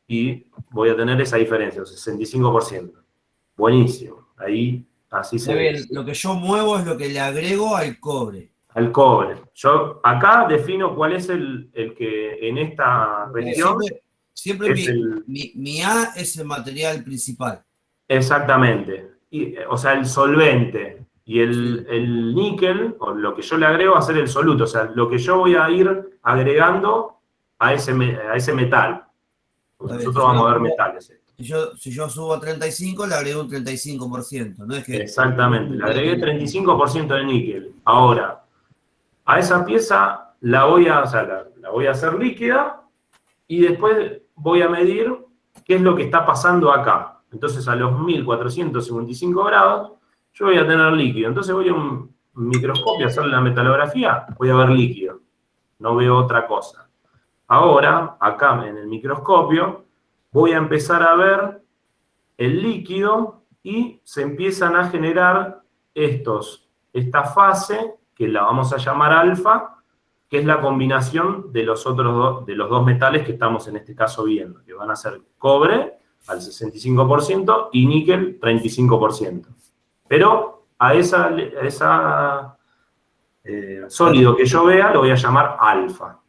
y voy a tener esa diferencia, o 65%. Buenísimo, ahí así se Muy ve. bien, lo que yo muevo es lo que le agrego al cobre. Al cobre. Yo acá defino cuál es el que en esta región Siempre es mi A es el material principal. Exactamente. O sea, el solvente y el níquel, o lo que yo le agrego, va a ser el soluto. O sea, lo que yo voy a ir agregando a ese metal. Porque nosotros vamos a ver metales. Si yo subo a 35, le agrego un 35%. No es que... Exactamente. Le agregué 35% de níquel. Ahora, a esa pieza la voy a hacer líquida y después voy a medir qué es lo que está pasando acá. Entonces, a los 1455 grados, yo voy a tener líquido. Entonces, voy a un microscopio a hacer la metalografía, voy a ver líquido. No veo otra cosa. Ahora, acá en el microscopio, voy a empezar a ver el líquido y se empiezan a generar esta fase, que la vamos a llamar alfa, que es la combinación de los dos metales que estamos en este caso viendo, que van a ser cobre al 65% y níquel 35%. Pero a esa sólido que yo vea lo voy a llamar alfa.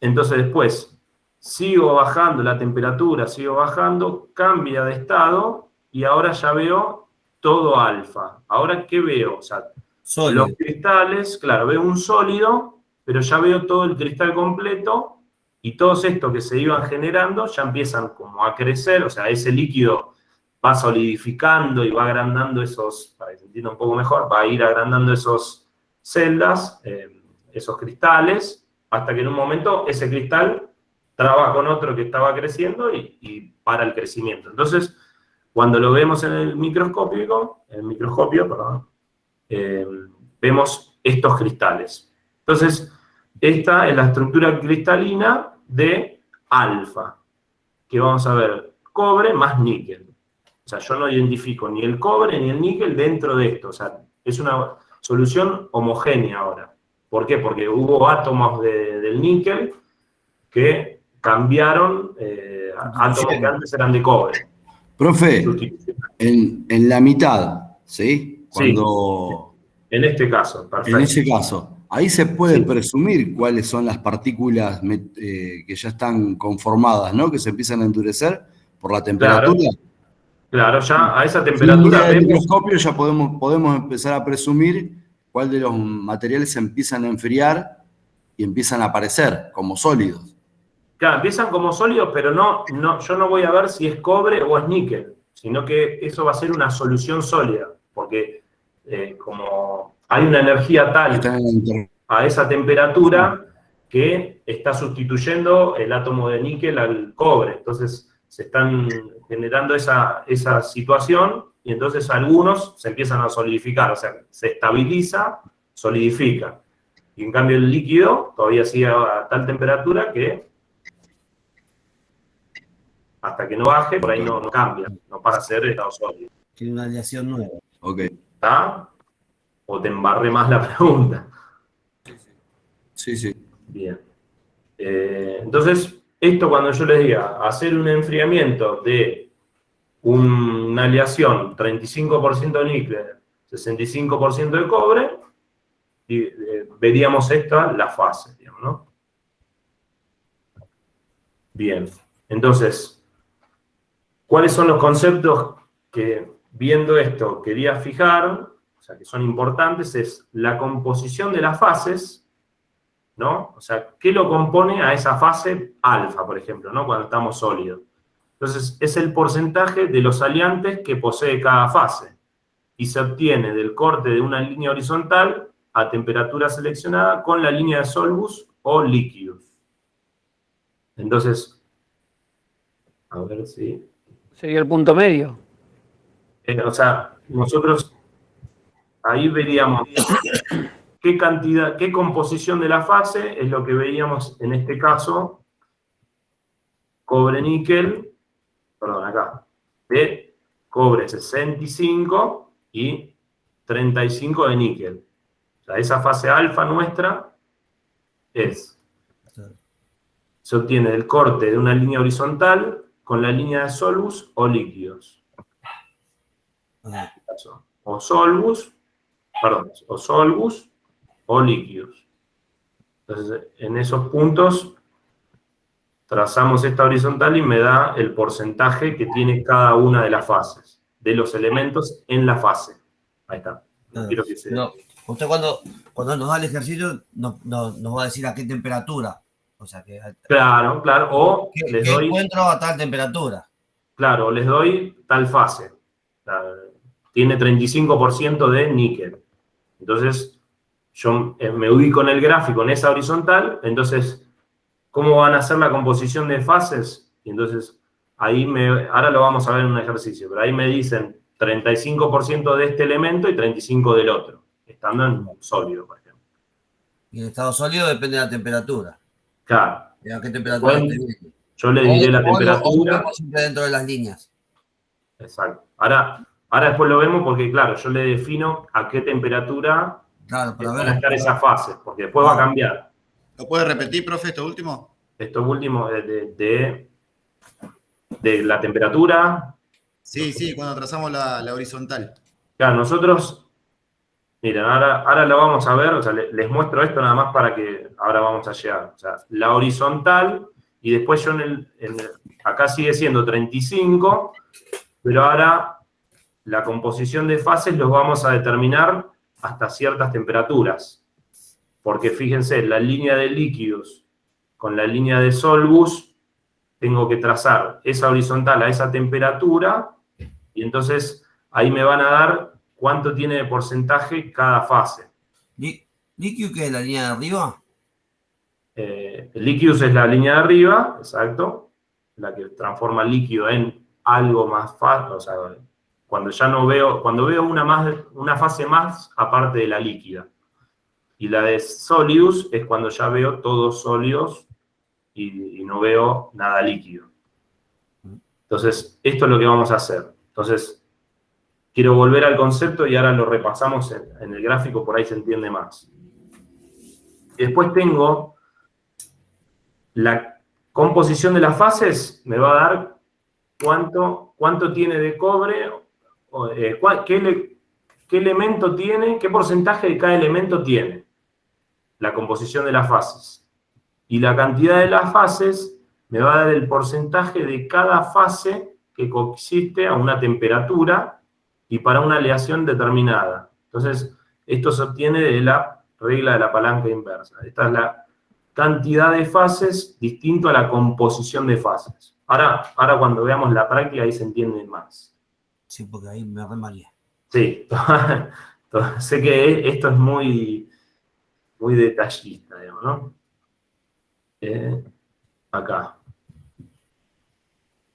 Entonces después sigo bajando la temperatura, sigo bajando, cambia de estado y ahora ya veo todo alfa. Ahora, ¿qué veo? O sea, Sólido. los cristales, claro, veo un sólido, pero ya veo todo el cristal completo y todos estos que se iban generando ya empiezan como a crecer, o sea, ese líquido va solidificando y va agrandando para que se entienda un poco mejor, va a ir agrandando esas celdas, esos cristales, hasta que en un momento ese cristal traba con otro que estaba creciendo y para el crecimiento. Entonces, cuando lo vemos en el microscopio, vemos estos cristales. Entonces, esta es la estructura cristalina de alfa, que vamos a ver cobre más níquel. O sea, yo no identifico ni el cobre ni el níquel dentro de esto. O sea, es una solución homogénea ahora. ¿Por qué? Porque hubo átomos del níquel que cambiaron átomos que antes eran de cobre. Profe, en la mitad, ¿sí? Cuando, sí, en este caso, perfecto. En ese caso, ahí se puede presumir cuáles son las partículas que ya están conformadas, ¿no? Que se empiezan a endurecer por la temperatura. Claro, ya a esa temperatura. En el microscopio ya podemos empezar a presumir cuál de los materiales se empiezan a enfriar y empiezan a aparecer como sólidos. Claro, empiezan como sólidos, pero yo no voy a ver si es cobre o es níquel. sino que eso va a ser una solución sólida, porque como hay una energía tal Está en el inter- a esa temperatura que está sustituyendo el átomo de níquel al cobre. Entonces se están generando esa situación y entonces algunos se empiezan a solidificar, o sea, se estabiliza, solidifica. Y en cambio el líquido todavía sigue a tal temperatura que hasta que no baje, por ahí no cambia, no pasa a ser estado sólido. Tiene una aleación nueva. Ok. ¿Está? ¿O te embarré más la pregunta? Sí, sí. Bien. Entonces, esto cuando yo les diga hacer un enfriamiento de una aleación 35% de níquel, 65% de cobre, y, veríamos esta la fase, digamos, ¿no? Bien. Entonces, ¿cuáles son los conceptos que, viendo esto, quería fijar, o sea, que son importantes? Es la composición de las fases, ¿no? O sea, ¿qué lo compone a esa fase alfa, por ejemplo, ¿no? Cuando estamos sólidos. Entonces, es el porcentaje de los aliantes que posee cada fase. Y se obtiene del corte de una línea horizontal a temperatura seleccionada con la línea de Solbus o líquidos. Entonces, a ver si... Sería el punto medio. O sea, nosotros ahí veríamos qué cantidad, qué composición de la fase es lo que veíamos en este caso, cobre-níquel, perdón, acá, de cobre 65 y 35 de níquel. O sea, esa fase alfa nuestra se obtiene del corte de una línea horizontal con la línea de Solbus o líquidos. O Solbus o líquidos. Entonces, en esos puntos trazamos esta horizontal y me da el porcentaje que tiene cada una de las fases, de los elementos en la fase. Ahí está. Quiero que se... No, usted cuando nos da el ejercicio nos va a decir a qué temperatura. O sea, que Claro, o ¿qué les doy... encuentro a tal temperatura? Claro, les doy tal fase. Tiene 35% de níquel. Entonces, yo me ubico en el gráfico, en esa horizontal, entonces, ¿cómo van a ser la composición de fases? Y entonces, ahora lo vamos a ver en un ejercicio, pero ahí me dicen 35% de este elemento y 35% del otro, estando en sólido, por ejemplo. Y el estado sólido depende de la temperatura. Claro. ¿Y a qué temperatura esté bien? Yo le diré la temperatura. O lo siempre dentro de las líneas. Exacto. Ahora después lo vemos porque, claro, yo le defino a qué temperatura van a estar esas fases, porque después va a cambiar. ¿Lo puede repetir, profe, esto último? Esto último de la temperatura. Sí, cuando trazamos la horizontal. Claro, nosotros, miren, ahora lo vamos a ver, o sea, les muestro esto nada más para que ahora vamos a llegar. O sea, la horizontal, y después yo acá sigue siendo 35, pero ahora la composición de fases los vamos a determinar hasta ciertas temperaturas. Porque fíjense, la línea de líquidos con la línea de Solbus, tengo que trazar esa horizontal a esa temperatura, y entonces ahí me van a dar cuánto tiene de porcentaje cada fase. ¿Líquido qué es la línea de arriba? El líquidos es la línea de arriba, exacto, la que transforma el líquido en algo más fácil, o sea, cuando veo una fase más aparte de la líquida. Y la de sólidos es cuando ya veo todos sólidos y no veo nada líquido. Entonces, esto es lo que vamos a hacer. Entonces, quiero volver al concepto y ahora lo repasamos en el gráfico, por ahí se entiende más. Y después tengo la composición de las fases, me va a dar cuánto tiene de cobre, qué elemento tiene, qué porcentaje de cada elemento tiene la composición de las fases. Y la cantidad de las fases me va a dar el porcentaje de cada fase que coexiste a una temperatura y para una aleación determinada. Entonces, esto se obtiene de la regla de la palanca inversa. Esta es la cantidad de fases distinto a la composición de fases. Ahora cuando veamos la práctica ahí se entiende más. Sí, porque ahí me remaría. Sí, sé que esto es muy, muy detallista, digamos, ¿no? Acá.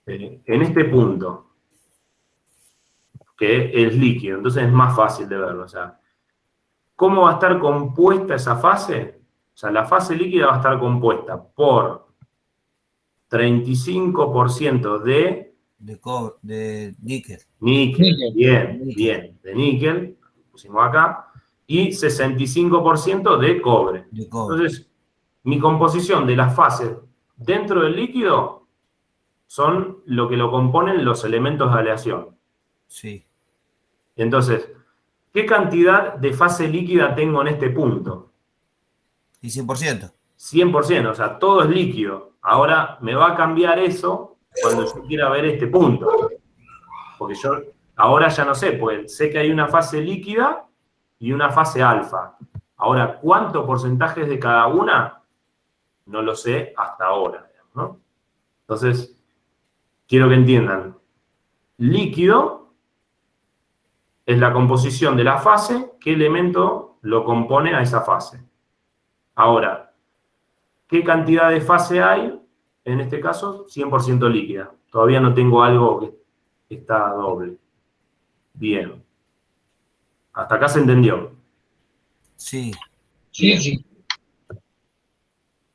En este punto, que es líquido, entonces es más fácil de verlo. O sea, ¿cómo va a estar compuesta esa fase? O sea, la fase líquida va a estar compuesta por 35% de De níquel. níquel, bien, Níquel. bien, de níquel, pusimos acá, y 65% de cobre. De cobre. Entonces, mi composición de las fases dentro del líquido son lo que lo componen los elementos de aleación. Sí. Entonces, ¿qué cantidad de fase líquida tengo en este punto? Y 100%. 100%, o sea, todo es líquido. Ahora me va a cambiar eso cuando yo quiera ver este punto. Porque yo ahora ya no sé, pues sé que hay una fase líquida y una fase alfa. Ahora, ¿cuánto porcentaje es de cada una? No lo sé hasta ahora, ¿no? Entonces, quiero que entiendan. Líquido es la composición de la fase, qué elemento lo compone a esa fase. Ahora, ¿qué cantidad de fase hay? En este caso, 100% líquida. Todavía no tengo algo que está doble. Bien. ¿Hasta acá se entendió? Sí. Sí, sí.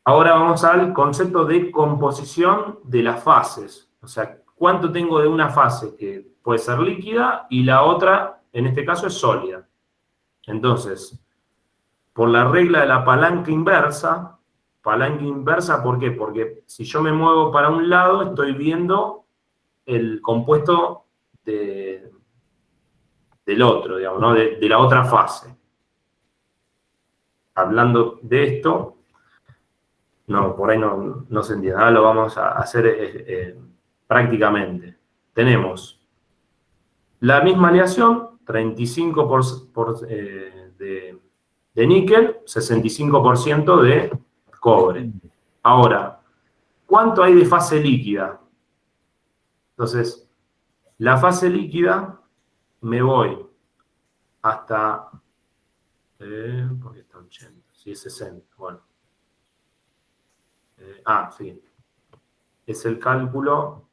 Ahora vamos al concepto de composición de las fases. O sea, ¿cuánto tengo de una fase que puede ser líquida y la otra, en este caso, es sólida? Entonces, por la regla de la palanca inversa, ¿por qué? Porque si yo me muevo para un lado, estoy viendo el compuesto del otro, digamos, ¿no? De la otra fase. Hablando de esto, no, por ahí no se entiende. Ahora lo vamos a hacer prácticamente. Tenemos la misma aleación, 35% de níquel, 65% de cobre. Ahora, ¿cuánto hay de fase líquida? Entonces, la fase líquida me voy hasta... ¿por qué está 80? Sí, es 60. Bueno. Sí. Es el cálculo...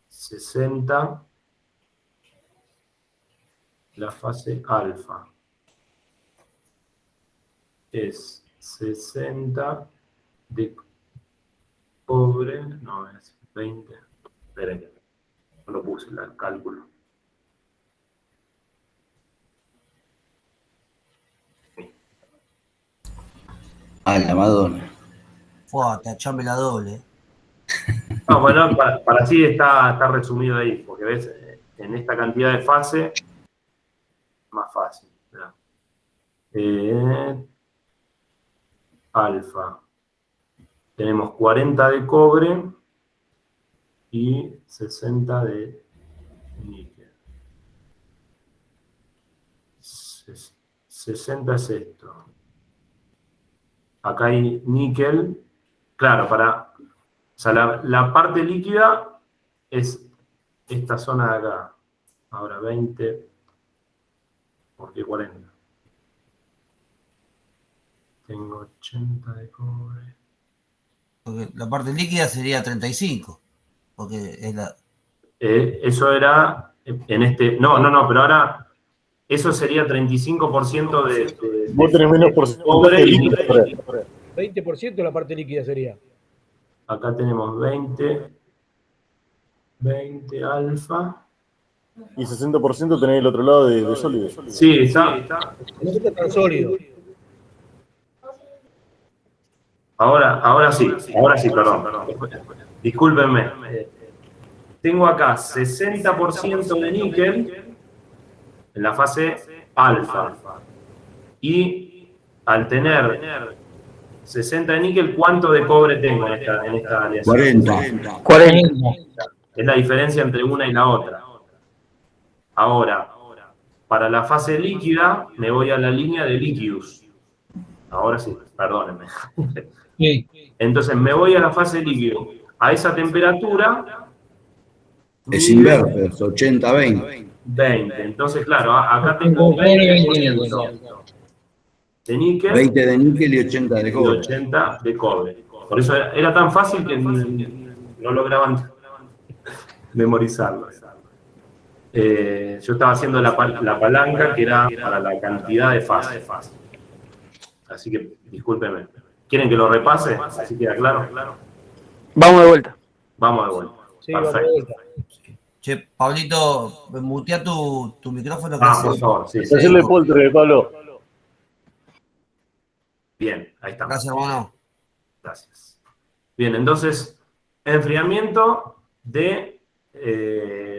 60, la fase alfa es 60 de cobre, no, es 20, esperen, no lo puse el cálculo. Ah, la Madonna. Fua, tachame la doble. No, bueno, para así está resumido ahí, porque ves, en esta cantidad de fase, más fácil. Alfa. Tenemos 40 de cobre y 60 de níquel. 60 es esto. Acá hay níquel. Claro, o sea, la parte líquida es esta zona de acá. Ahora 20, ¿por qué 40? Tengo 80 de cobre. Porque la parte líquida sería 35. Porque es la. Eso era en este... No, pero ahora eso sería 35% de Vos tenés menos cobre porcentaje y líquido. níquel. 20% de la parte líquida sería. Acá tenemos 20 alfa. Y 60% tenés el otro lado de sólido. Sí, está. No está tan sólido. Ahora sí, perdón. Discúlpenme. Tengo acá 60% de níquel en la fase alfa. Y al tener 60 de níquel, ¿cuánto de cobre tengo en esta aleación? 40. Es la diferencia entre una y la otra. Ahora, para la fase líquida, me voy a la línea de líquidos. Ahora sí, perdónenme. Sí. Entonces me voy a la fase líquido. A esa temperatura Es mide inverso, es 80-20. 20. Entonces, claro, acá Con tengo cobre 20 20% de níquel 20 de níquel y 80 de y cobre. 80 de cobre. Por eso era tan fácil que no lograban memorizarlo. Yo estaba haciendo la palanca que era para la cantidad de fases. Así que, discúlpenme. ¿Quieren que lo repase? Así queda claro. Vamos de vuelta. Vamos de vuelta. Sí, vamos de Perfecto. vuelta. Che, Pablito, mutea tu micrófono. Que Por favor, sí. Hacerle poltre, Pablo. Bien, ahí estamos. Gracias, hermano. Gracias. Bien, entonces, enfriamiento de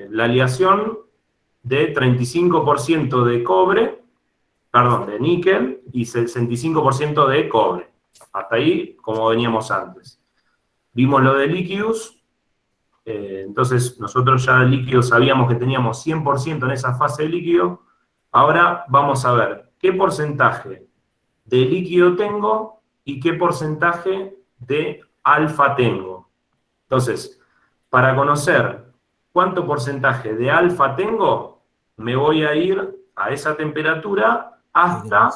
la aleación de 35% de cobre, perdón, de níquel y 65% de cobre. Hasta ahí, como veníamos antes. Vimos lo de líquidos, entonces nosotros ya de líquido sabíamos que teníamos 100% en esa fase de líquido. Ahora vamos a ver qué porcentaje de líquido tengo y qué porcentaje de alfa tengo. Entonces, para conocer cuánto porcentaje de alfa tengo, me voy a ir a esa temperatura hasta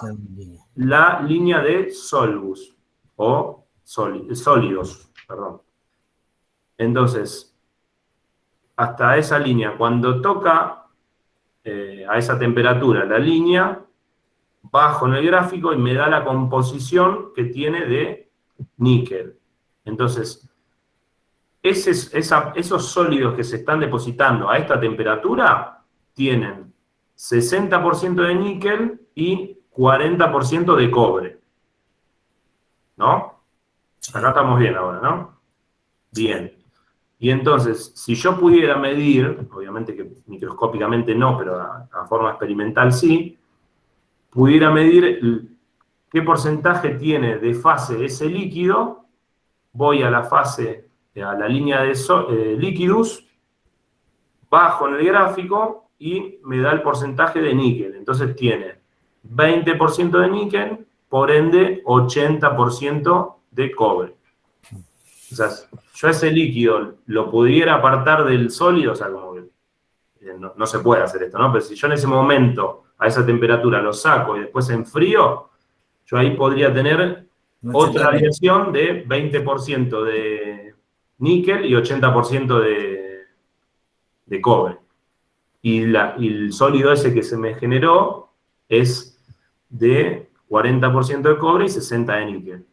la línea de Solbus, o sólidos, perdón. Entonces, hasta esa línea, cuando toca a esa temperatura la línea, bajo en el gráfico y me da la composición que tiene de níquel. Entonces, esos sólidos que se están depositando a esta temperatura tienen 60% de níquel y 40% de cobre. ¿No? Acá estamos bien ahora, ¿no? Bien. Y entonces, si yo pudiera medir, obviamente que microscópicamente no, pero a forma experimental sí, pudiera medir qué porcentaje tiene de fase ese líquido, voy a la fase, a la línea de líquidos, bajo en el gráfico y me da el porcentaje de níquel. Entonces tiene 20% de níquel, por ende 80% de cobre. O sea, yo ese líquido lo pudiera apartar del sólido, o sea, como que no se puede hacer esto, ¿no? Pero si yo en ese momento, a esa temperatura, lo saco y después enfrío, yo ahí podría tener otra aleación de 20% de níquel y 80% de cobre. Y el sólido ese que se me generó es de 40% de cobre y 60% de níquel.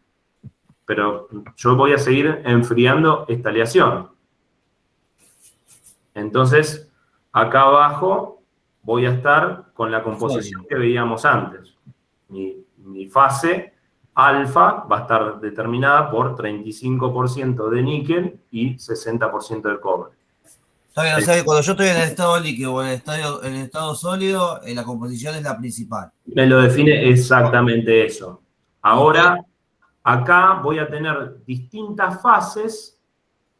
Pero yo voy a seguir enfriando esta aleación. Entonces, acá abajo voy a estar con la composición que veíamos antes. Mi fase alfa va a estar determinada por 35% de níquel y 60% de cobre. Está bien, o sea que cuando yo estoy en el estado líquido o en el estado sólido, la composición es la principal. Me lo define exactamente eso. Ahora, acá voy a tener distintas fases,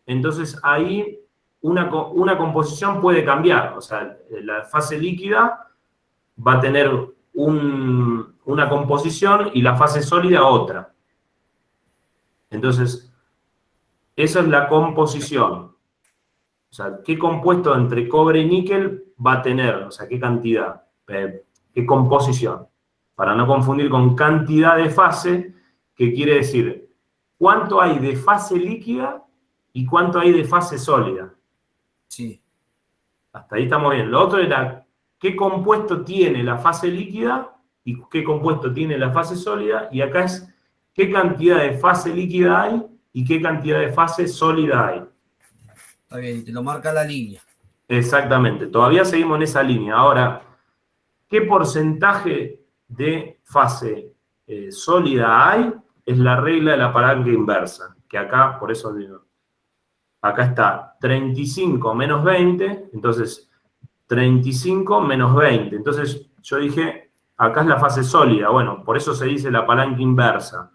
entonces ahí una composición puede cambiar. O sea, la fase líquida va a tener una composición y la fase sólida otra. Entonces, esa es la composición. O sea, ¿qué compuesto entre cobre y níquel va a tener? O sea, ¿qué cantidad? ¿Qué composición? Para no confundir con cantidad de fase, que quiere decir cuánto hay de fase líquida y cuánto hay de fase sólida. Sí. Hasta ahí estamos bien. Lo otro era qué compuesto tiene la fase líquida y qué compuesto tiene la fase sólida, y acá es qué cantidad de fase líquida hay y qué cantidad de fase sólida hay. Está bien, te lo marca la línea. Exactamente, todavía seguimos en esa línea. Ahora, ¿qué porcentaje de fase sólida hay? Es la regla de la palanca inversa, que acá, por eso digo, acá está 35 menos 20, entonces 35 menos 20. Entonces yo dije, acá es la fase sólida. Bueno, por eso se dice la palanca inversa,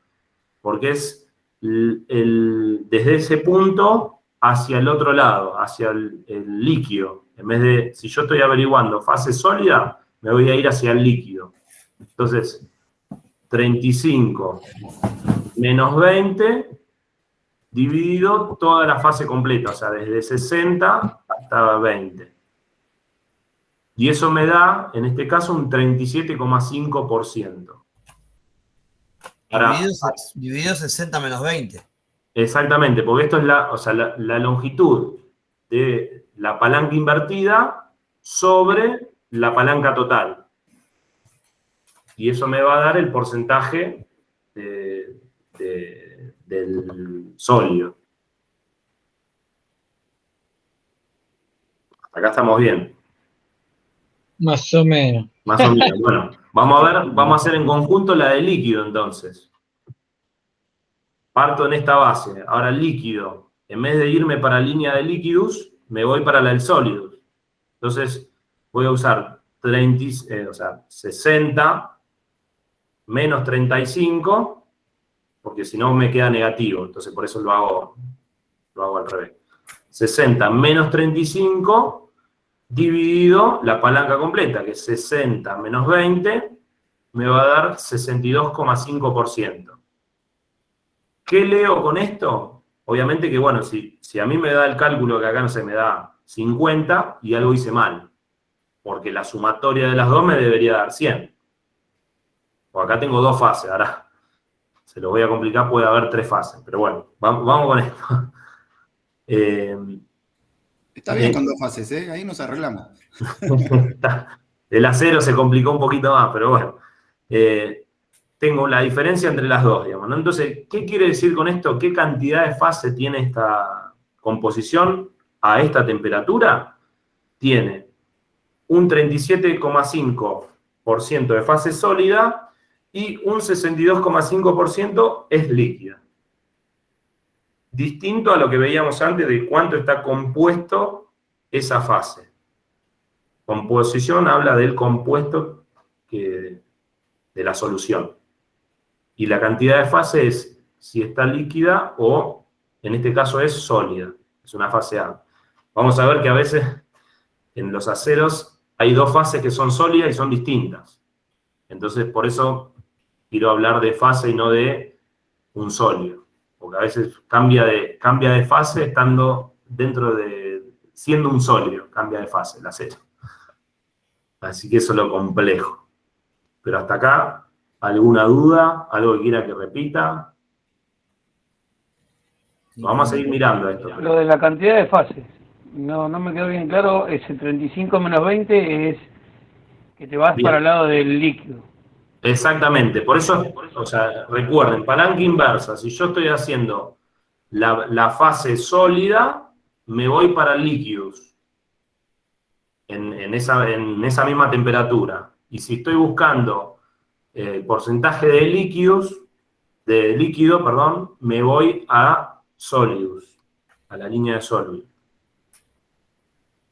porque es desde ese punto hacia el otro lado, hacia el líquido. En vez de, si yo estoy averiguando fase sólida, me voy a ir hacia el líquido. Entonces, 35 menos 20 dividido toda la fase completa, o sea, desde 60 hasta 20. Y eso me da, en este caso, un 37,5%. Dividido 60 menos 20. Exactamente, porque esto es la longitud de la palanca invertida sobre la palanca total. Y eso me va a dar el porcentaje del sólido. Acá estamos bien. Más o menos. Más o menos. Bueno, vamos a hacer en conjunto la de líquido entonces. Parto en esta base. Ahora el líquido, en vez de irme para la línea de líquidos, me voy para la del sólidos. Entonces voy a usar 60 menos 35, porque si no me queda negativo. Entonces por eso lo hago al revés. 60 menos 35 dividido la palanca completa, que es 60 menos 20, me va a dar 62,5%. ¿Qué leo con esto? Obviamente que, bueno, si a mí me da el cálculo que acá no se me da 50 y algo hice mal, porque la sumatoria de las dos me debería dar 100. O acá tengo dos fases, ahora se lo voy a complicar, puede haber tres fases, pero bueno, vamos con esto. Está bien con dos fases, ¿eh? Ahí nos arreglamos. El acero se complicó un poquito más, pero bueno. Tengo la diferencia entre las dos, digamos, ¿no? Entonces, ¿qué quiere decir con esto? ¿Qué cantidad de fase tiene esta composición a esta temperatura? Tiene un 37,5% de fase sólida y un 62,5% es líquida. Distinto a lo que veíamos antes de cuánto está compuesto esa fase. Composición habla del compuesto de la solución. Y la cantidad de fase es si está líquida o, en este caso, es sólida. Es una fase A. Vamos a ver que a veces en los aceros hay dos fases que son sólidas y son distintas. Entonces, por eso quiero hablar de fase y no de un sólido. Porque a veces cambia de fase estando siendo un sólido, cambia de fase el acero. Así que eso es lo complejo. Pero hasta acá, ¿alguna duda? ¿Algo que quiera que repita? Vamos a seguir mirando esto. Lo de la cantidad de fases. No me quedó bien claro. Ese 35 menos 20 es que te vas Bien. para el lado del líquido. Exactamente. Por eso, o sea, recuerden, palanca inversa. Si yo estoy haciendo la fase sólida, me voy para líquidos. En esa misma temperatura. Y si estoy buscando el porcentaje de líquido, me voy a sólidos, a la línea de sólido.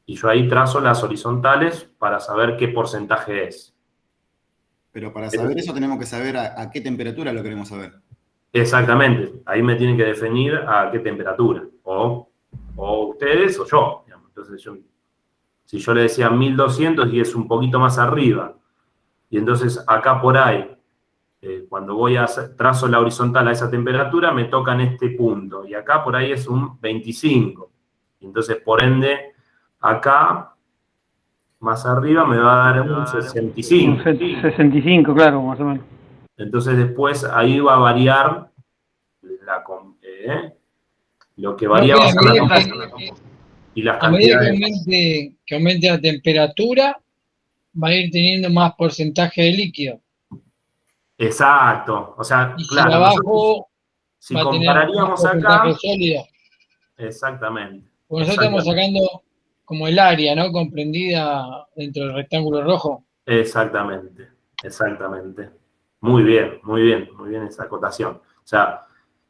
Y yo ahí trazo las horizontales para saber qué porcentaje es. Pero para saber eso tenemos que saber a qué temperatura lo queremos saber. Exactamente, ahí me tienen que definir a qué temperatura. O ustedes o yo. Digamos. Entonces, si yo le decía 1200 y es un poquito más arriba, y entonces acá por ahí, cuando trazo la horizontal a esa temperatura, me toca en este punto. Y acá por ahí es un 25. Entonces, por ende, acá, más arriba, me va a dar un 65. 65, claro, más o menos. Entonces, después ahí va a variar lo que varía va a ser la composición. Y las A medida cantidades. que aumente la temperatura, va a ir teniendo más porcentaje de líquido. Exacto. O sea, Y claro, si abajo si va a tener compararíamos más acá. porcentaje sólido. Exactamente. Porque nosotros estamos sacando como el área, ¿no? Comprendida dentro del rectángulo rojo. Exactamente. Muy bien esa acotación. O sea,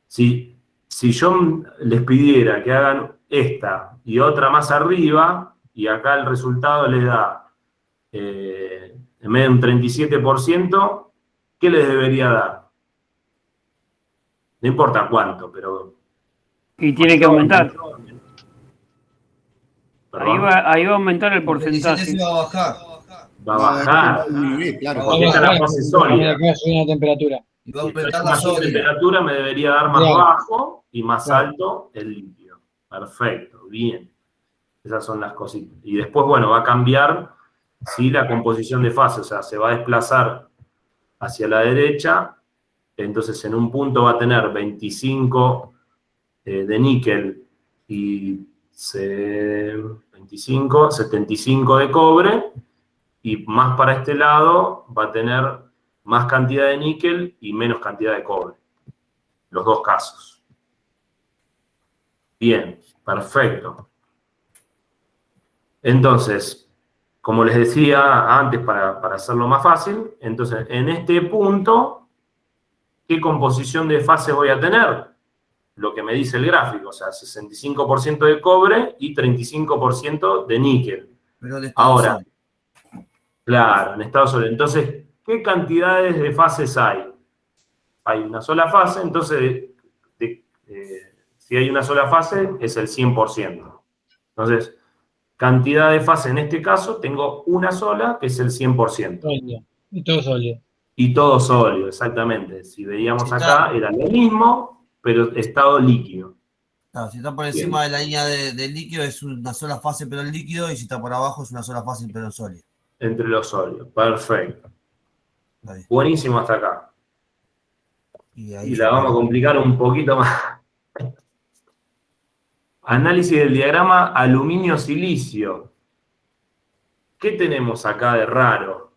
si yo les pidiera que hagan esta y otra más arriba, y acá el resultado les da, en vez de un 37%, ¿qué les debería dar? No importa cuánto, pero... Y tiene que aumentar. ¿Perdón? Ahí va a aumentar el porcentaje. Se va a bajar. Va a bajar. Claro. Porque esta es la fase sólida. Acá sube la temperatura. Y va a Si aumentar tengo la mayor sólida. temperatura me debería dar más Claro. bajo y más Claro. alto el líquido. Perfecto, bien. Esas son las cositas. Y después, bueno, va a cambiar ¿sí? La composición de fase, o sea, se va a desplazar hacia la derecha, entonces en un punto va a tener 25 de níquel y 25, 75 de cobre, y más para este lado va a tener más cantidad de níquel y menos cantidad de cobre. Los dos casos. Bien, perfecto. Entonces, como les decía antes, para hacerlo más fácil, entonces en este punto, ¿qué composición de fase voy a tener? Lo que me dice el gráfico, o sea, 65% de cobre y 35% de níquel. Pero de estado Ahora, sólido. claro, en estado sólido. Entonces, ¿qué cantidades de fases hay? Hay una sola fase, entonces, si hay una sola fase, es el 100%. Entonces, cantidad de fase en este caso, tengo una sola, que es el 100%. Sólido. Y todo sólido. Y todo sólido, exactamente. Si veíamos Sí, acá, era lo mismo, pero estado líquido. Claro, si está por encima de la línea del líquido es una sola fase pero el líquido, y si está por abajo es una sola fase pero el sólido. Entre los sólidos, perfecto. Ahí. Buenísimo hasta acá. Y ahí Y la vamos a complicar un poquito más. Análisis del diagrama aluminio-silicio. ¿Qué tenemos acá de raro?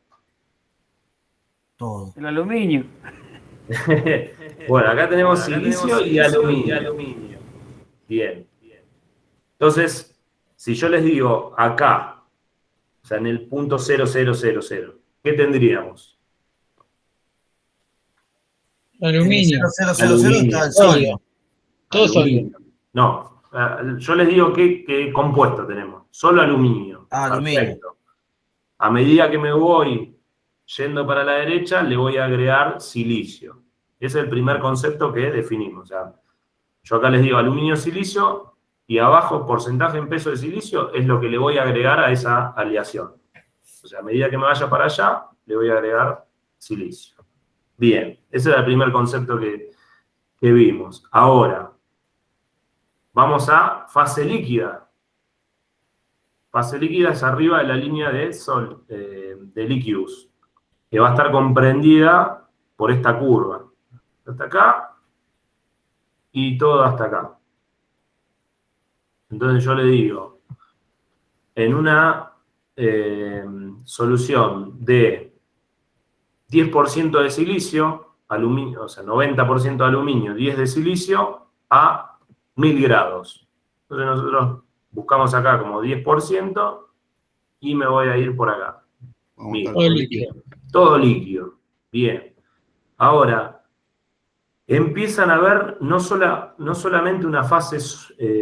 todo. El aluminio. Bueno, acá tenemos silicio y aluminio. Bien. Entonces, si yo les digo acá, o sea, en el punto 0000, ¿qué tendríamos? Aluminio. 0,000 Aluminio. está el sólido. Todo sólido. Aluminio. No, yo les digo qué compuesto tenemos. Solo aluminio. Aluminio. Perfecto. A medida que me voy yendo para la derecha, le voy a agregar silicio. Ese es el primer concepto que definimos. O sea, yo acá les digo aluminio, silicio, y abajo porcentaje en peso de silicio es lo que le voy a agregar a esa aleación. O sea, a medida que me vaya para allá, le voy a agregar silicio. Bien, ese era el primer concepto que vimos. Ahora, vamos a fase líquida. Fase líquida es arriba de la línea de líquidos, que va a estar comprendida por esta curva. Hasta acá y todo hasta acá. Entonces yo le digo, en una solución de 10% de silicio, aluminio, o sea, 90% de aluminio, 10 de silicio, a 1000 grados. Entonces nosotros buscamos acá como 10% y me voy a ir por acá. Todo líquido. Todo líquido. Bien. Ahora, empiezan a ver no solamente una fase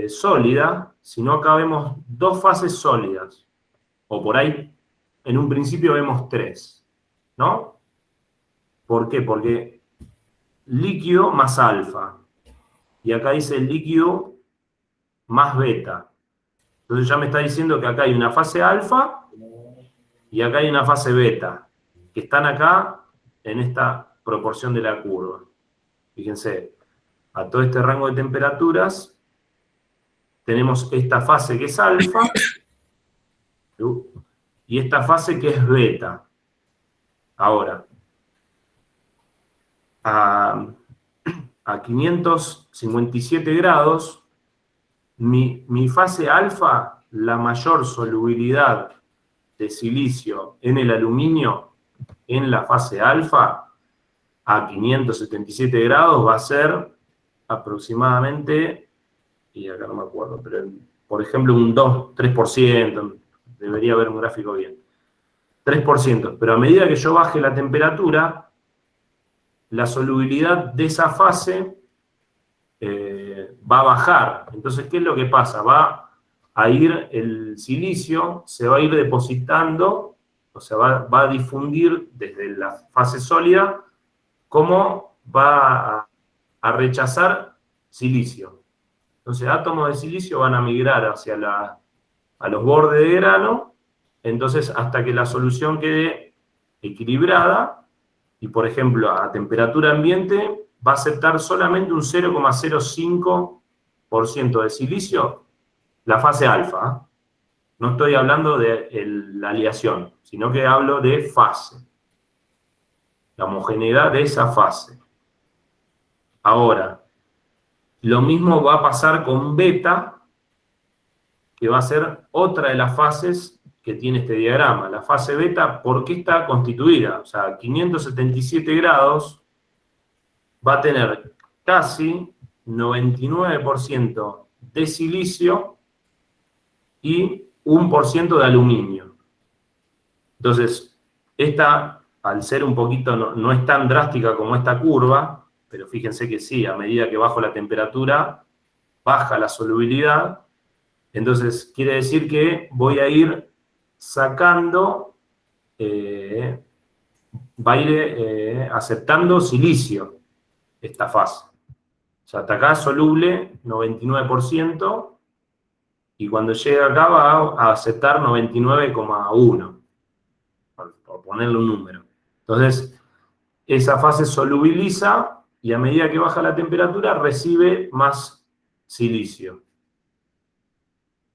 sólida, sino acá vemos dos fases sólidas. O por ahí, en un principio vemos tres. ¿No? ¿Por qué? Porque líquido más alfa. Y acá dice líquido más beta. Entonces ya me está diciendo que acá hay una fase alfa y acá hay una fase beta, que están acá en esta proporción de la curva. Fíjense, a todo este rango de temperaturas tenemos esta fase que es alfa y esta fase que es beta. Ahora, a 557 grados, mi fase alfa, la mayor solubilidad de silicio en el aluminio, en la fase alfa, a 577 grados va a ser aproximadamente, y acá no me acuerdo, pero por ejemplo un 3%, debería haber un gráfico bien, 3%, pero a medida que yo baje la temperatura, la solubilidad de esa fase va a bajar. Entonces, ¿qué es lo que pasa? Va a ir el silicio, se va a ir depositando, o sea, va a difundir desde la fase sólida, como va a rechazar silicio. Entonces, átomos de silicio van a migrar hacia a los bordes de grano entonces hasta que la solución quede equilibrada, y por ejemplo a temperatura ambiente va a aceptar solamente un 0,05% de silicio, la fase alfa. No estoy hablando de la aleación, sino que hablo de fase. La homogeneidad de esa fase. Ahora, lo mismo va a pasar con beta, que va a ser otra de las fases que tiene este diagrama. La fase beta, ¿por qué está constituida? O sea, 577 grados va a tener casi 99% de silicio y 1% de aluminio. Entonces, esta, al ser un poquito, no es tan drástica como esta curva, pero fíjense que sí, a medida que bajo la temperatura, baja la solubilidad. Entonces, quiere decir que voy a ir sacando, va a ir aceptando silicio esta fase. O sea, hasta acá soluble 99%, y cuando llega acá va a aceptar 99,1, por ponerle un número. Entonces, esa fase solubiliza, y a medida que baja la temperatura recibe más silicio.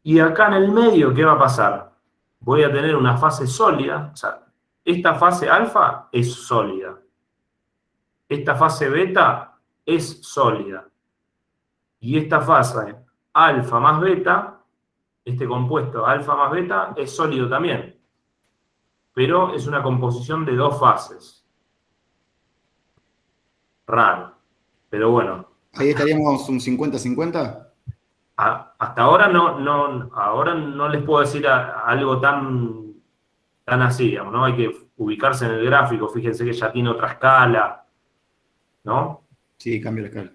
Y acá en el medio, ¿qué va a pasar? Voy a tener una fase sólida, o sea, esta fase alfa es sólida. Esta fase beta es sólida. Y esta fase alfa más beta, este compuesto alfa más beta, es sólido también. Pero es una composición de dos fases. Raro. Pero bueno. Ahí estaríamos un 50-50. Hasta ahora ahora no les puedo decir algo tan así, digamos, ¿no? Hay que ubicarse en el gráfico, fíjense que ya tiene otra escala, ¿no? Sí, cambia la escala.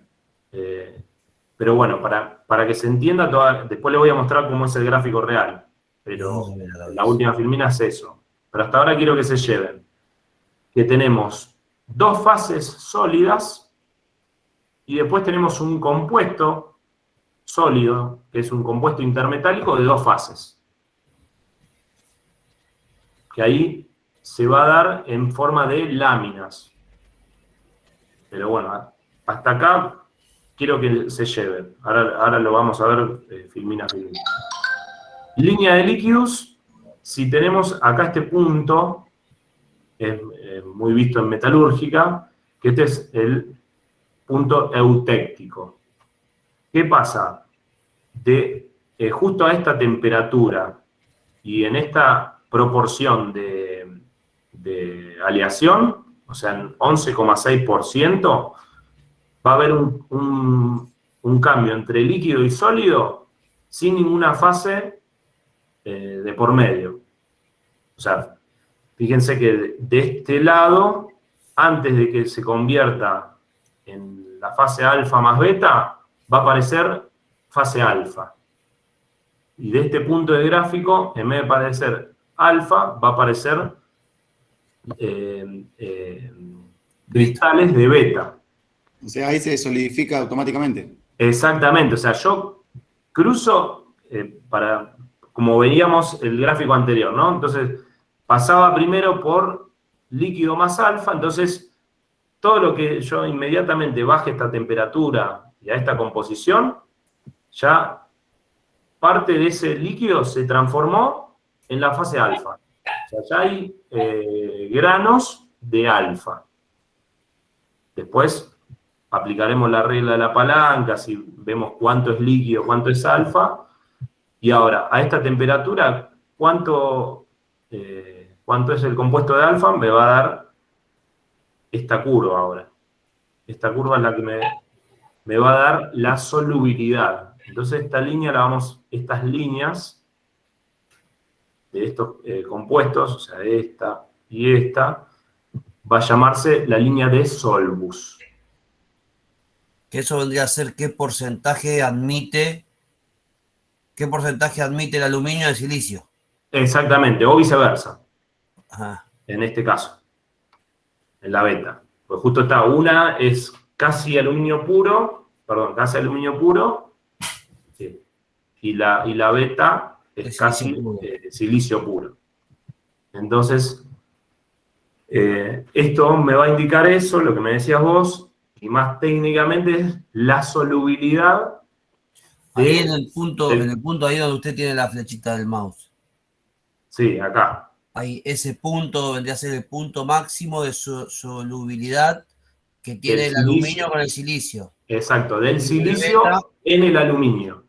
Pero bueno, para que se entienda, después les voy a mostrar cómo es el gráfico real, pero la última filmina es eso. Pero hasta ahora quiero que se lleven que tenemos dos fases sólidas y después tenemos un compuesto sólido, que es un compuesto intermetálico de dos fases. Que ahí se va a dar en forma de láminas. Pero bueno, hasta acá quiero que se lleven. Ahora lo vamos a ver filmina a filmina. Línea de líquidos, si tenemos acá este punto, es muy visto en metalúrgica, que este es el punto eutéctico. ¿Qué pasa? Justo a esta temperatura y en esta proporción de aleación, o sea, en 11,6%, va a haber un cambio entre líquido y sólido sin ninguna fase de por medio. O sea, fíjense que de este lado, antes de que se convierta en la fase alfa más beta, va a aparecer fase alfa. Y de este punto de gráfico, en vez de aparecer alfa, va a aparecer cristales de beta. O sea, ahí se solidifica automáticamente. Exactamente, o sea, yo cruzo como veíamos el gráfico anterior, ¿no? Entonces, pasaba primero por líquido más alfa, entonces todo lo que yo inmediatamente baje esta temperatura y a esta composición, ya parte de ese líquido se transformó en la fase alfa. O sea, ya hay granos de alfa. Después aplicaremos la regla de la palanca, si vemos cuánto es líquido, cuánto es alfa. Y ahora, a esta temperatura, ¿cuánto es el compuesto de alfa? Me va a dar esta curva ahora. Esta curva es la que me va a dar la solubilidad. Entonces estas líneas de estos compuestos, o sea, esta y esta, va a llamarse la línea de Solbus. Que eso vendría a ser qué porcentaje admite el aluminio del silicio. Exactamente, o viceversa. Ajá. En este caso, en la beta. Pues justo está, una es casi aluminio puro, sí, y la beta es casi silicio puro. Entonces, esto me va a indicar eso, lo que me decías vos, y más técnicamente es la solubilidad. Ahí en el punto ahí donde usted tiene la flechita del mouse. Sí, acá. Ahí, ese punto vendría a ser el punto máximo de solubilidad que tiene el aluminio con el silicio. Exacto, del silicio en el aluminio.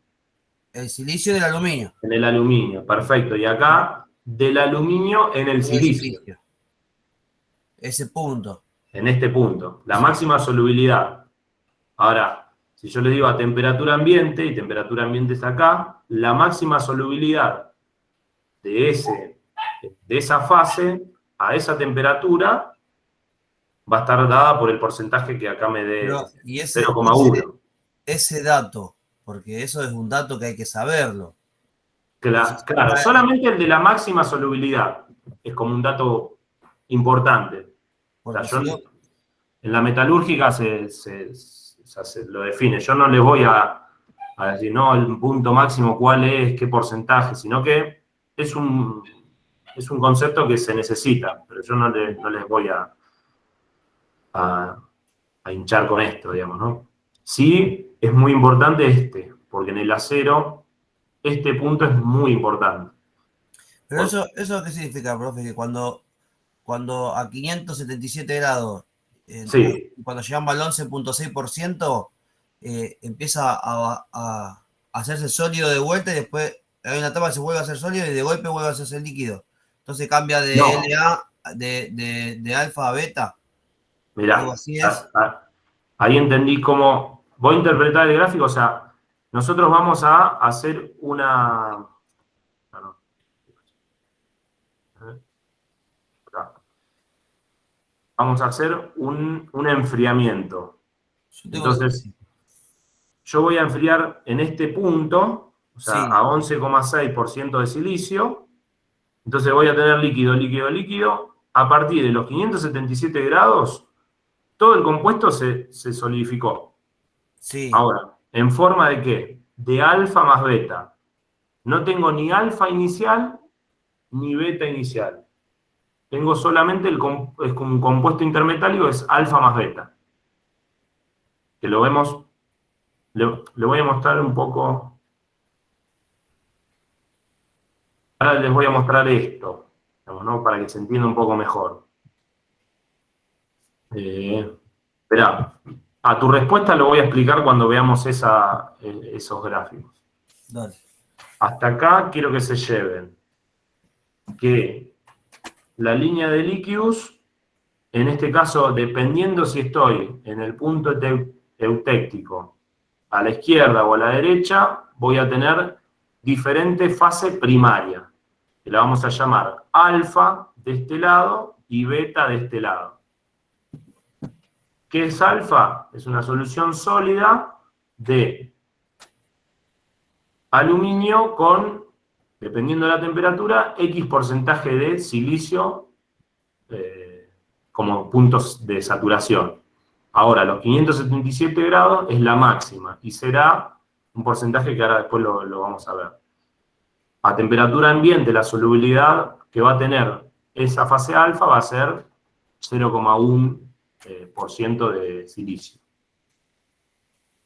El silicio del aluminio. En el aluminio, perfecto. Y acá, del aluminio en el silicio. Ese punto. En este punto. La máxima solubilidad. Ahora, si yo le digo a temperatura ambiente, y temperatura ambiente está acá, la máxima solubilidad de esa fase a esa temperatura va a estar dada por el porcentaje que acá me dé 0,1. Ese dato, porque eso es un dato que hay que saberlo. Claro, solamente el de la máxima solubilidad es como un dato importante. O sea, en la metalúrgica se lo define. Yo no les voy a decir, no, el punto máximo cuál es, qué porcentaje, sino que es un concepto que se necesita, pero yo no les voy a hinchar con esto, digamos, ¿no? Sí, es muy importante porque en el acero este punto es muy importante. Pero eso ¿qué significa, profe? Que cuando a 577 grados, cuando llegamos al 11.6%, empieza a hacerse sólido de vuelta y después hay una etapa que se vuelve a hacer sólido y de golpe vuelve a hacerse líquido. Entonces cambia de LA, de alfa a beta. Mirá, ahí entendí cómo voy a interpretar el gráfico. O sea, nosotros vamos a hacer vamos a hacer un enfriamiento. Entonces, yo voy a enfriar en este punto, o sea, a 11,6% de silicio. Entonces voy a tener líquido, líquido, líquido. A partir de los 577 grados, todo el compuesto se solidificó. Sí. Ahora, ¿en forma de qué? De alfa más beta. No tengo ni alfa inicial ni beta inicial. Tengo solamente un compuesto intermetálico, es alfa más beta. Que lo vemos, le voy a mostrar un poco. Ahora les voy a mostrar esto, ¿no? Para que se entienda un poco mejor. Esperá, a tu respuesta lo voy a explicar cuando veamos esos gráficos. Dale. Hasta acá quiero que se lleven que la línea de líquidos, en este caso, dependiendo si estoy en el punto eutéctico a la izquierda o a la derecha, voy a tener diferente fase primaria, que la vamos a llamar alfa de este lado y beta de este lado. ¿Qué es alfa? Es una solución sólida de aluminio con, dependiendo de la temperatura, X porcentaje de silicio como puntos de saturación. Ahora, los 577 grados es la máxima y será un porcentaje que ahora después lo vamos a ver. A temperatura ambiente, la solubilidad que va a tener esa fase alfa va a ser 0,1% de silicio.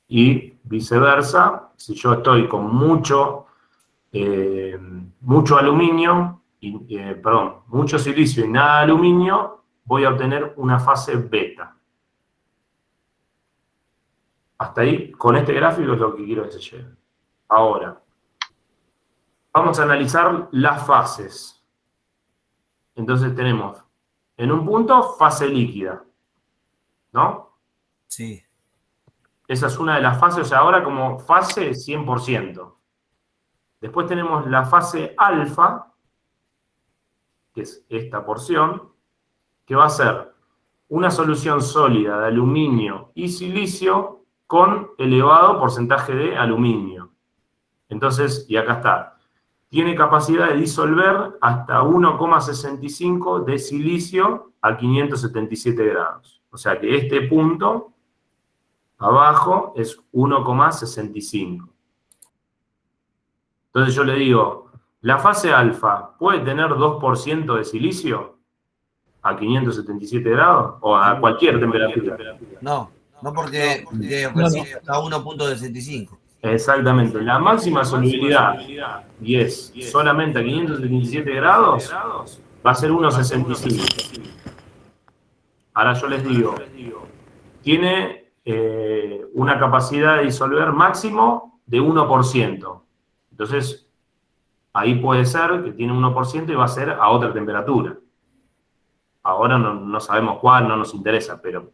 Y viceversa, si yo estoy con mucho aluminio, mucho silicio y nada de aluminio, voy a obtener una fase beta. Hasta ahí, con este gráfico es lo que quiero que se lleve. Ahora, vamos a analizar las fases. Entonces tenemos, en un punto, fase líquida, ¿no? Sí. Esa es una de las fases, o sea, ahora como fase 100%. Después tenemos la fase alfa, que es esta porción, que va a ser una solución sólida de aluminio y silicio con elevado porcentaje de aluminio. Entonces, y acá está, tiene capacidad de disolver hasta 1,65 de silicio a 577 grados. O sea que este punto abajo es 1,65. Entonces yo le digo, ¿La fase alfa puede tener 2% de silicio a 577 grados? ¿O a cualquier temperatura? No, porque está a 1.65. Exactamente. La máxima solubilidad, y es solamente a 577 grados, va a ser 1,65. Ahora yo les digo, tiene una capacidad de disolver máximo de 1%. Entonces, ahí puede ser que tiene 1% y va a ser a otra temperatura. Ahora no sabemos cuál, no nos interesa, pero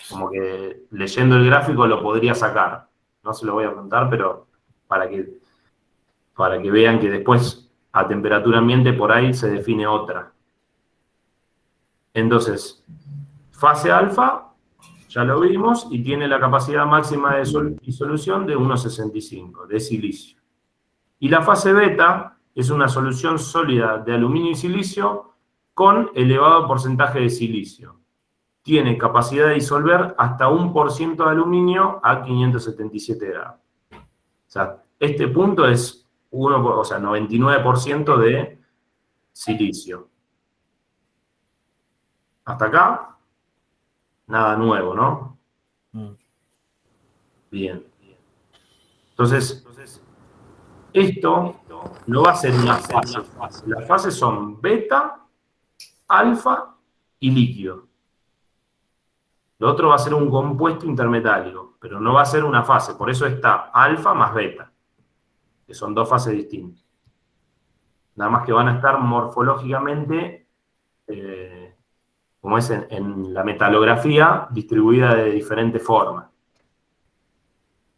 como que leyendo el gráfico lo podría sacar. No se lo voy a contar, pero para que vean que después a temperatura ambiente por ahí se define otra. Entonces, fase alfa, ya lo vimos, y tiene la capacidad máxima de disolución de 1,65 de silicio. Y la fase beta es una solución sólida de aluminio y silicio con elevado porcentaje de silicio. Tiene capacidad de disolver hasta 1% de aluminio a 577 grados. O sea, este punto es 99% de silicio. Hasta acá, nada nuevo, ¿no? Bien. Entonces, esto no va a ser una fase. Las fases son beta, alfa y líquido. Lo otro va a ser un compuesto intermetálico, pero no va a ser una fase. Por eso está alfa más beta, que son dos fases distintas. Nada más que van a estar morfológicamente, como es en la metalografía, distribuida de diferentes formas.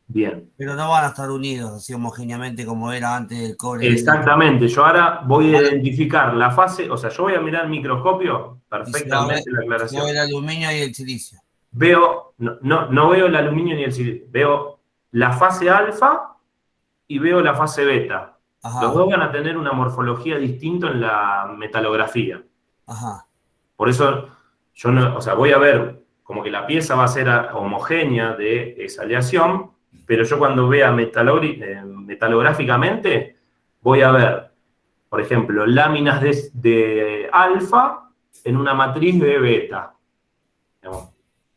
Bien. Pero no van a estar unidos así homogéneamente como era antes del cobre. Exactamente. Yo ahora voy a identificar la fase, o sea, yo voy a mirar el microscopio, perfectamente la aclaración. Veo el aluminio y el silicio. Veo, no veo el aluminio ni el silicio, veo la fase alfa y veo la fase beta. Ajá. Los dos van a tener una morfología distinta en la metalografía. Ajá. Por eso yo voy a ver como que la pieza va a ser homogénea de esa aleación, pero yo cuando vea metalográficamente voy a ver, por ejemplo, láminas de alfa en una matriz de beta. Digamos,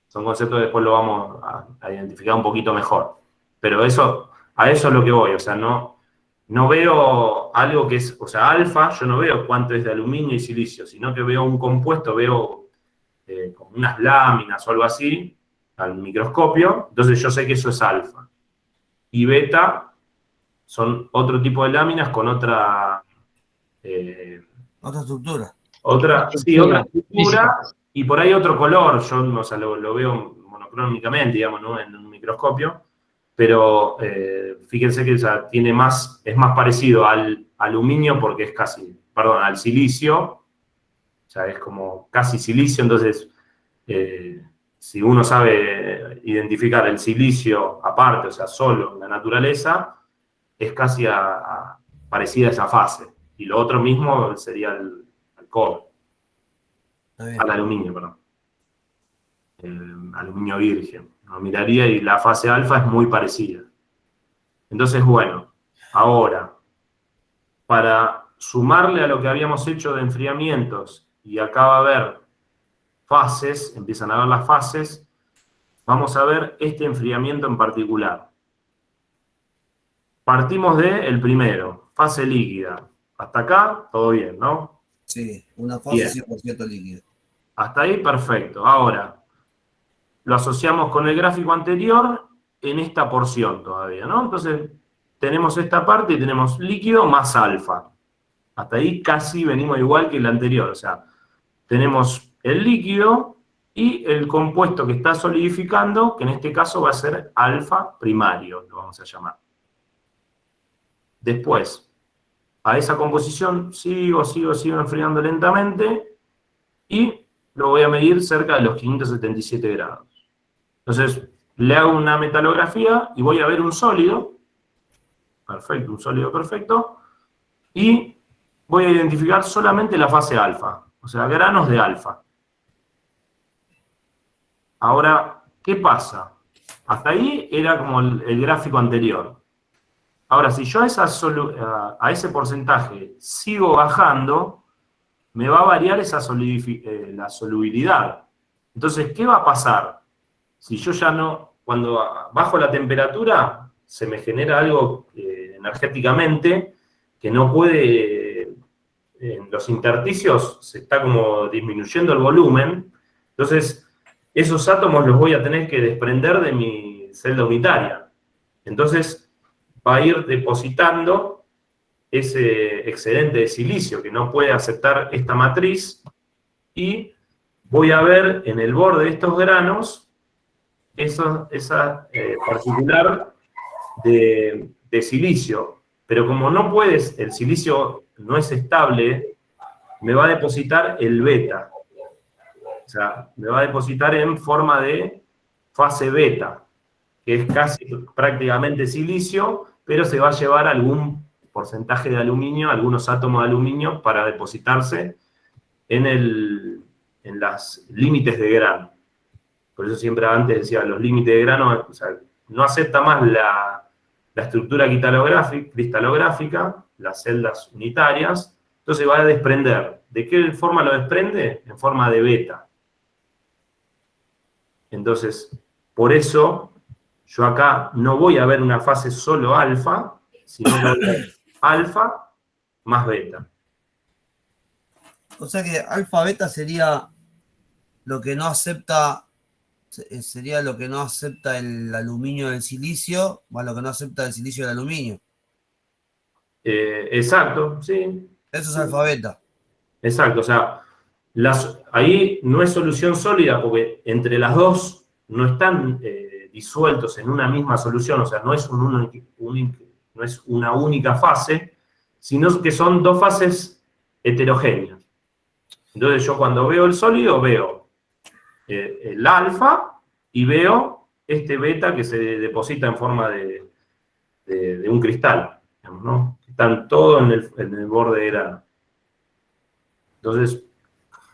son conceptos que después lo vamos a identificar un poquito mejor. Pero a eso es lo que voy, o sea, no veo algo que es, o sea, alfa, yo no veo cuánto es de aluminio y silicio, sino que veo un compuesto, veo como unas láminas o algo así, al microscopio, entonces yo sé que eso es alfa. Y beta son otro tipo de láminas con otra... otra estructura. Otra estructura, y por ahí otro color, yo lo veo monocrónicamente, digamos, ¿no? En un microscopio, pero fíjense que es más parecido al aluminio porque es al silicio, o sea, es como casi silicio, entonces si uno sabe identificar el silicio aparte, o sea, solo en la naturaleza, es casi parecida a esa fase, y lo otro mismo sería el cobre. Al aluminio, perdón. El aluminio virgen. Lo miraría y la fase alfa es muy parecida. Entonces, bueno, ahora, para sumarle a lo que habíamos hecho de enfriamientos, y acá va a haber fases, empiezan a ver las fases, vamos a ver este enfriamiento en particular. Partimos del primero, fase líquida. Hasta acá, todo bien, ¿no? Sí, una fase 100% líquida. Hasta ahí, perfecto. Ahora, lo asociamos con el gráfico anterior en esta porción todavía, ¿no? Entonces, tenemos esta parte y tenemos líquido más alfa. Hasta ahí casi venimos igual que el anterior. O sea, tenemos el líquido y el compuesto que está solidificando, que en este caso va a ser alfa primario, lo vamos a llamar. Después, a esa composición sigo enfriando lentamente y lo voy a medir cerca de los 577 grados. Entonces, le hago una metalografía y voy a ver un sólido. Perfecto, un sólido perfecto. Y voy a identificar solamente la fase alfa, o sea, granos de alfa. Ahora, ¿qué pasa? Hasta ahí era como el gráfico anterior. Ahora, si yo a ese porcentaje sigo bajando, me va a variar la solubilidad. Entonces, ¿qué va a pasar? Si yo ya no, cuando bajo la temperatura, se me genera algo energéticamente que no puede, en los intersticios se está como disminuyendo el volumen, entonces esos átomos los voy a tener que desprender de mi celda unitaria. Entonces va a ir depositando ese excedente de silicio que no puede aceptar esta matriz y voy a ver en el borde de estos granos esa particular de silicio. Pero como no puedes, el silicio no es estable, me va a depositar el beta. O sea, me va a depositar en forma de fase beta, que es casi prácticamente silicio, pero se va a llevar algún porcentaje de aluminio, algunos átomos de aluminio para depositarse en los límites de grano. Por eso siempre antes decía, los límites de grano, o sea, no acepta más la estructura cristalográfica, las celdas unitarias, entonces va a desprender. ¿De qué forma lo desprende? En forma de beta. Entonces, por eso, yo acá no voy a ver una fase solo alfa, sino que voy a ver alfa más beta. O sea que alfa-beta sería lo que no acepta, el aluminio del silicio, más lo que no acepta el silicio del aluminio. Exacto, sí. Eso es alfa-beta. Exacto, o sea, ahí no es solución sólida porque entre las dos no están disueltos en una misma solución, o sea, no es una única fase, sino que son dos fases heterogéneas. Entonces yo cuando veo el sólido veo el alfa y veo este beta que se deposita en forma de un cristal, digamos, ¿no? Están todos en el borde de grano. Entonces,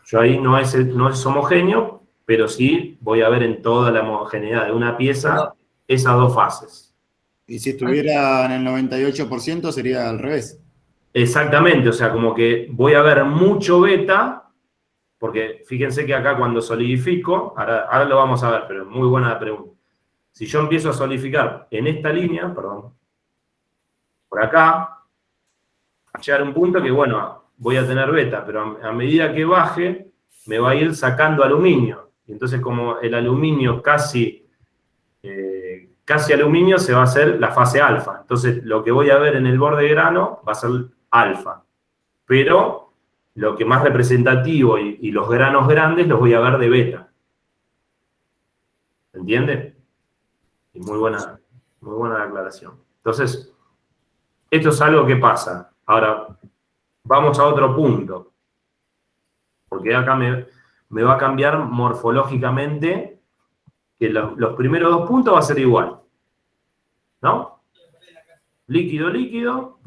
yo ahí no es homogéneo, pero sí voy a ver en toda la homogeneidad de una pieza esas dos fases. Y si estuviera en el 98% sería al revés. Exactamente, o sea, como que voy a ver mucho beta, porque fíjense que acá cuando solidifico, ahora lo vamos a ver, pero es muy buena la pregunta. Si yo empiezo a solidificar en esta línea, perdón, por acá, a llegar a un punto que, bueno, voy a tener beta, pero a medida que baje, me va a ir sacando aluminio. Y entonces, como el aluminio casi aluminio, se va a hacer la fase alfa. Entonces, lo que voy a ver en el borde de grano va a ser alfa. Pero lo que más representativo y los granos grandes los voy a ver de beta. ¿Se entiende? Y muy buena la aclaración. Entonces, esto es algo que pasa. Ahora, vamos a otro punto. Porque acá me va a cambiar morfológicamente, que los primeros dos puntos va a ser igual. ¿No? Líquido, líquido.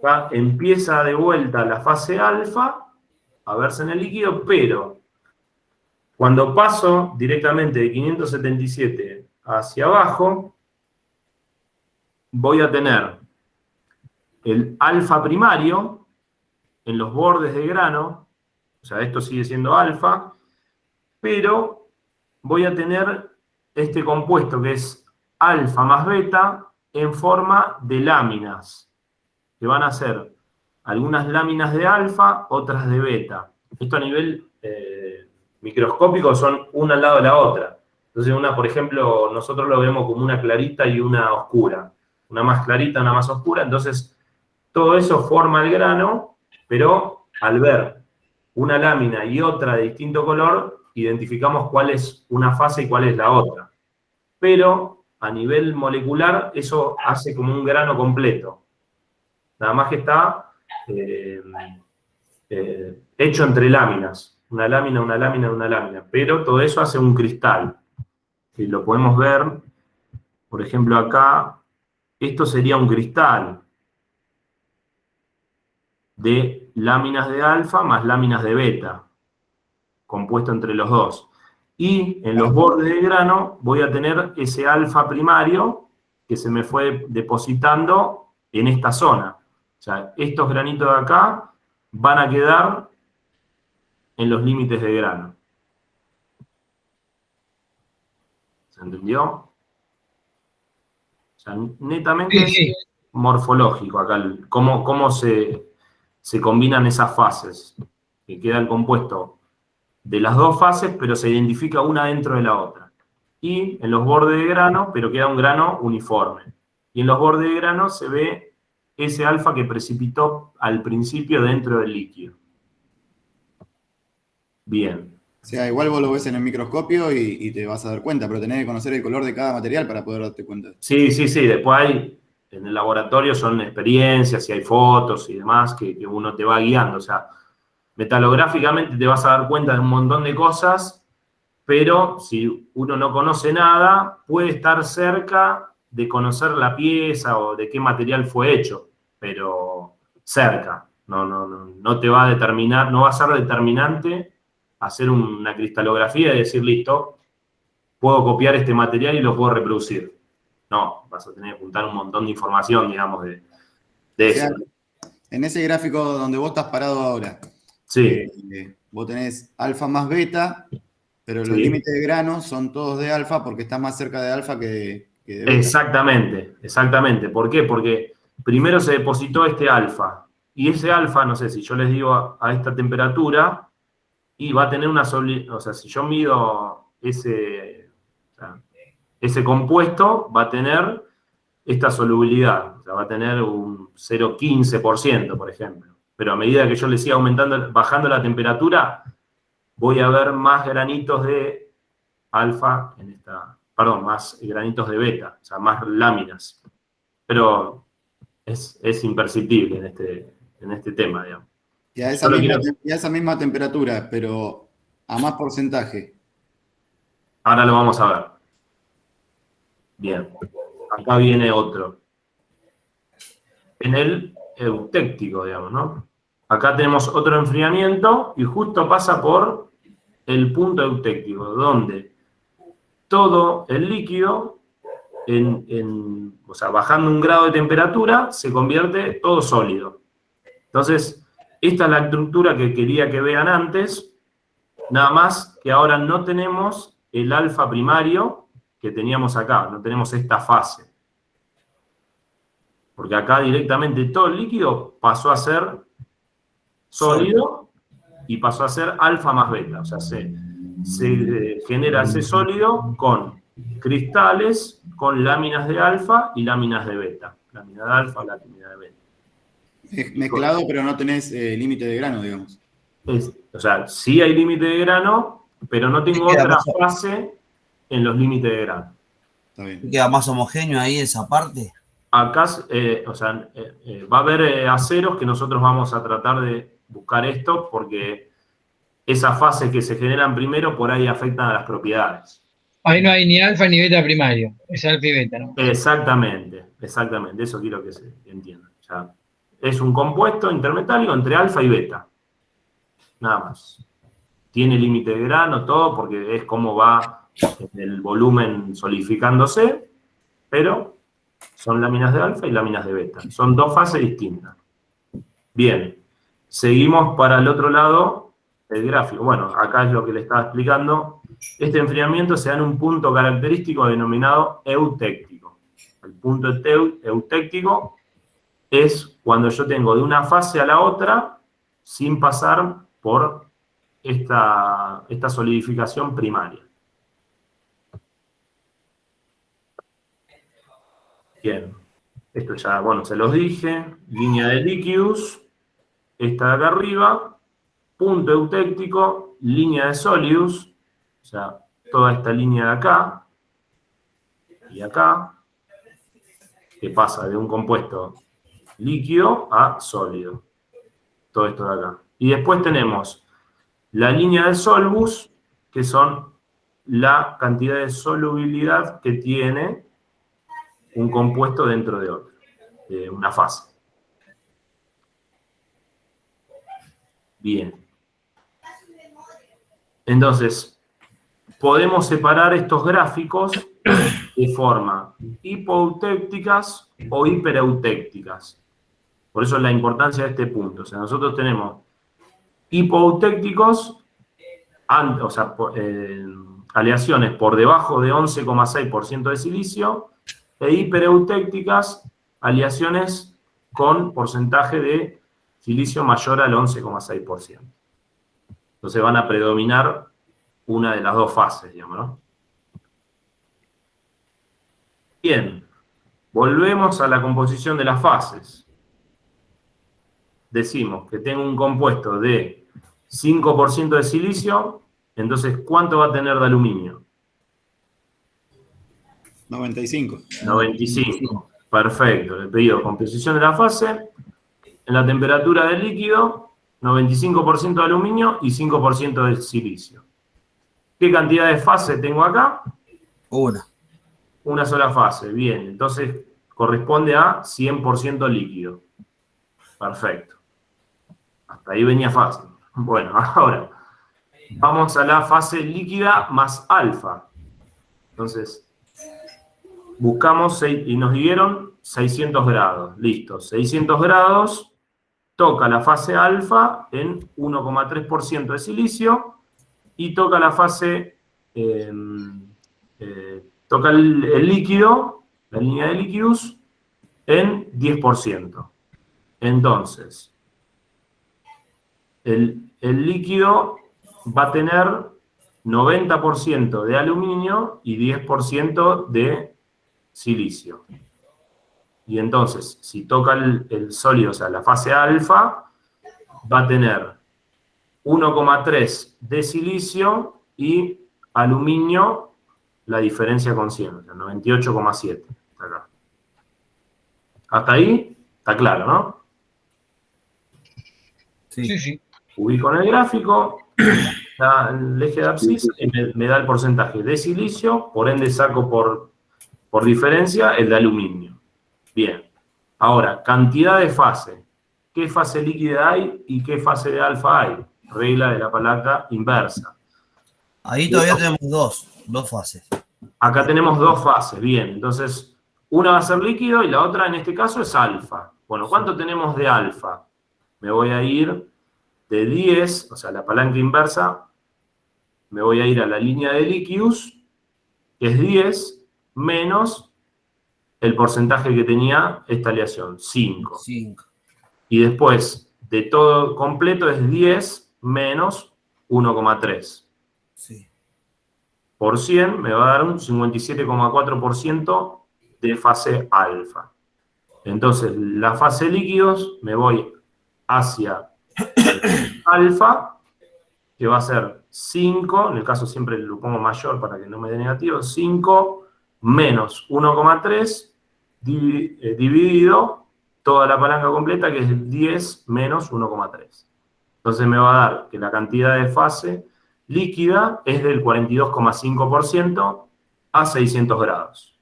Acá empieza de vuelta la fase alfa a verse en el líquido, pero cuando paso directamente de 577 hacia abajo, voy a tener el alfa primario en los bordes de grano, o sea, esto sigue siendo alfa, pero voy a tener este compuesto que es alfa más beta en forma de láminas, que van a ser algunas láminas de alfa, otras de beta. Esto a nivel microscópico son una al lado de la otra. Entonces una, por ejemplo, nosotros lo vemos como una clarita y una oscura. Una más clarita, una más oscura. Entonces todo eso forma el grano, pero al ver una lámina y otra de distinto color, identificamos cuál es una fase y cuál es la otra. Pero a nivel molecular eso hace como un grano completo. Nada más que está hecho entre láminas. Una lámina, una lámina, una lámina. Pero todo eso hace un cristal. Si lo podemos ver, por ejemplo acá, esto sería un cristal de láminas de alfa más láminas de beta, compuesto entre los dos. Y en los bordes de grano voy a tener ese alfa primario que se me fue depositando en esta zona. O sea, estos granitos de acá van a quedar en los límites de grano. ¿Se entendió? O sea, netamente Sí. morfológico acá, cómo se combinan esas fases, que queda el compuesto de las dos fases, pero se identifica una dentro de la otra. Y en los bordes de grano, pero queda un grano uniforme. Y en los bordes de grano se ve ese alfa que precipitó al principio dentro del líquido. Bien. O sea, igual vos lo ves en el microscopio y te vas a dar cuenta, pero tenés que conocer el color de cada material para poder darte cuenta. Sí. Después hay, en el laboratorio son experiencias y hay fotos y demás que uno te va guiando. O sea, metalográficamente te vas a dar cuenta de un montón de cosas, pero si uno no conoce nada, puede estar cerca de conocer la pieza o de qué material fue hecho, pero cerca. No te va a determinar, no va a ser determinante hacer una cristalografía y decir, listo, puedo copiar este material y lo puedo reproducir. No, vas a tener que juntar un montón de información, digamos, de eso. O sea, en ese gráfico donde vos estás parado ahora, Sí. Vos tenés alfa más beta, pero los Sí. límites de grano son todos de alfa porque estás más cerca de alfa que de beta. Exactamente. ¿Por qué? Porque primero se depositó este alfa, y ese alfa, no sé, si yo les digo a esta temperatura, y va a tener una solubilidad, o sea, si yo mido ese compuesto, va a tener esta solubilidad, o sea, va a tener un 0,15%, por ejemplo. Pero a medida que yo le siga bajando la temperatura, voy a ver más granitos de alfa en esta, perdón, más granitos de beta, o sea, más láminas. Pero es imperceptible en este tema, digamos. Y a esa misma temperatura, pero a más porcentaje. Ahora lo vamos a ver. Bien. Acá viene otro. En el eutéctico, digamos, ¿no? Acá tenemos otro enfriamiento y justo pasa por el punto eutéctico, donde todo el líquido, o sea, bajando un grado de temperatura, se convierte todo sólido. Entonces, esta es la estructura que quería que vean antes, nada más que ahora no tenemos el alfa primario que teníamos acá, no tenemos esta fase. Porque acá directamente todo el líquido pasó a ser sólido y pasó a ser alfa más beta. O sea, se genera ese sólido con cristales, con láminas de alfa y láminas de beta. Lámina de alfa, lámina de beta. Mezclado, pero no tenés límite de grano, digamos. O sea, sí hay límite de grano, pero no tengo otra fase en los límites de grano. Está bien. ¿Queda más homogéneo ahí esa parte? Acá, o sea, va a haber aceros que nosotros vamos a tratar de buscar esto porque esas fases que se generan primero por ahí afectan a las propiedades. Ahí no hay ni alfa ni beta primario, es alfa y beta, ¿no? Exactamente, eso quiero que se entienda. O sea, es un compuesto intermetálico entre alfa y beta. Nada más. Tiene límite de grano, todo, porque es como va el volumen solidificándose, pero son láminas de alfa y láminas de beta. Son dos fases distintas. Bien, seguimos para el otro lado el gráfico. Bueno, acá es lo que le estaba explicando. Este enfriamiento se da en un punto característico denominado eutéctico. El punto eutéctico es cuando yo tengo de una fase a la otra sin pasar por esta solidificación primaria. Bien, esto ya, bueno, se los dije, línea de líquidos, esta de acá arriba, punto eutéctico, línea de sólidos, o sea, toda esta línea de acá y acá, que pasa de un compuesto líquido a sólido, todo esto de acá. Y después tenemos la línea de solvus, que son la cantidad de solubilidad que tiene un compuesto dentro de otro, de una fase. Bien. Entonces, podemos separar estos gráficos de forma hipoeutécticas o hipereutécticas. Por eso es la importancia de este punto. O sea, nosotros tenemos hipoeutécticos, o sea, aleaciones por debajo de 11,6% de silicio, e hipereutécticas, aleaciones con porcentaje de silicio mayor al 11,6%. Entonces van a predominar una de las dos fases, digamos, ¿no? Bien, volvemos a la composición de las fases. Decimos que tengo un compuesto de 5% de silicio, entonces, ¿cuánto va a tener de aluminio? 95. 95. Perfecto. Le pido composición de la fase, en la temperatura del líquido, 95% de aluminio y 5% de silicio. ¿Qué cantidad de fase tengo acá? Una sola fase. Bien, entonces corresponde a 100% líquido. Perfecto. Hasta ahí venía fácil. Bueno, ahora vamos a la fase líquida más alfa. Entonces, buscamos y nos dieron 600 grados. Listo. 600 grados, toca la fase alfa en 1,3% de silicio y toca la fase, toca el líquido, la línea de líquidos, en 10%. Entonces, el líquido va a tener 90% de aluminio y 10% de silicio. Y entonces, si toca el sólido, o sea, la fase alfa, va a tener 1,3 de silicio y aluminio, la diferencia con 100, o sea, 98,7. Acá. Hasta ahí está claro, ¿no? Sí. Ubico en el gráfico el eje de abscisa y me da el porcentaje de silicio, por ende saco por diferencia el de aluminio. Bien. Ahora, cantidad de fase. ¿Qué fase líquida hay y qué fase de alfa hay? Regla de la palanca inversa. Ahí todavía tenemos dos fases. Acá tenemos dos fases, bien. Entonces, una va a ser líquido y la otra en este caso es alfa. Bueno, ¿cuánto tenemos de alfa? Me voy a ir de 10, o sea, la palanca inversa, me voy a ir a la línea de líquidos, que es 10, menos el porcentaje que tenía esta aleación, 5. Y después, de todo completo es 10 menos 1,3. Por 100 me va a dar un 57,4% de fase alfa. Entonces, la fase líquidos me voy hacia alfa, que va a ser 5, en el caso siempre lo pongo mayor para que no me dé negativo, 5 menos 1,3 dividido toda la palanca completa, que es 10 menos 1,3. Entonces me va a dar que la cantidad de fase líquida es del 42,5% a 600 grados.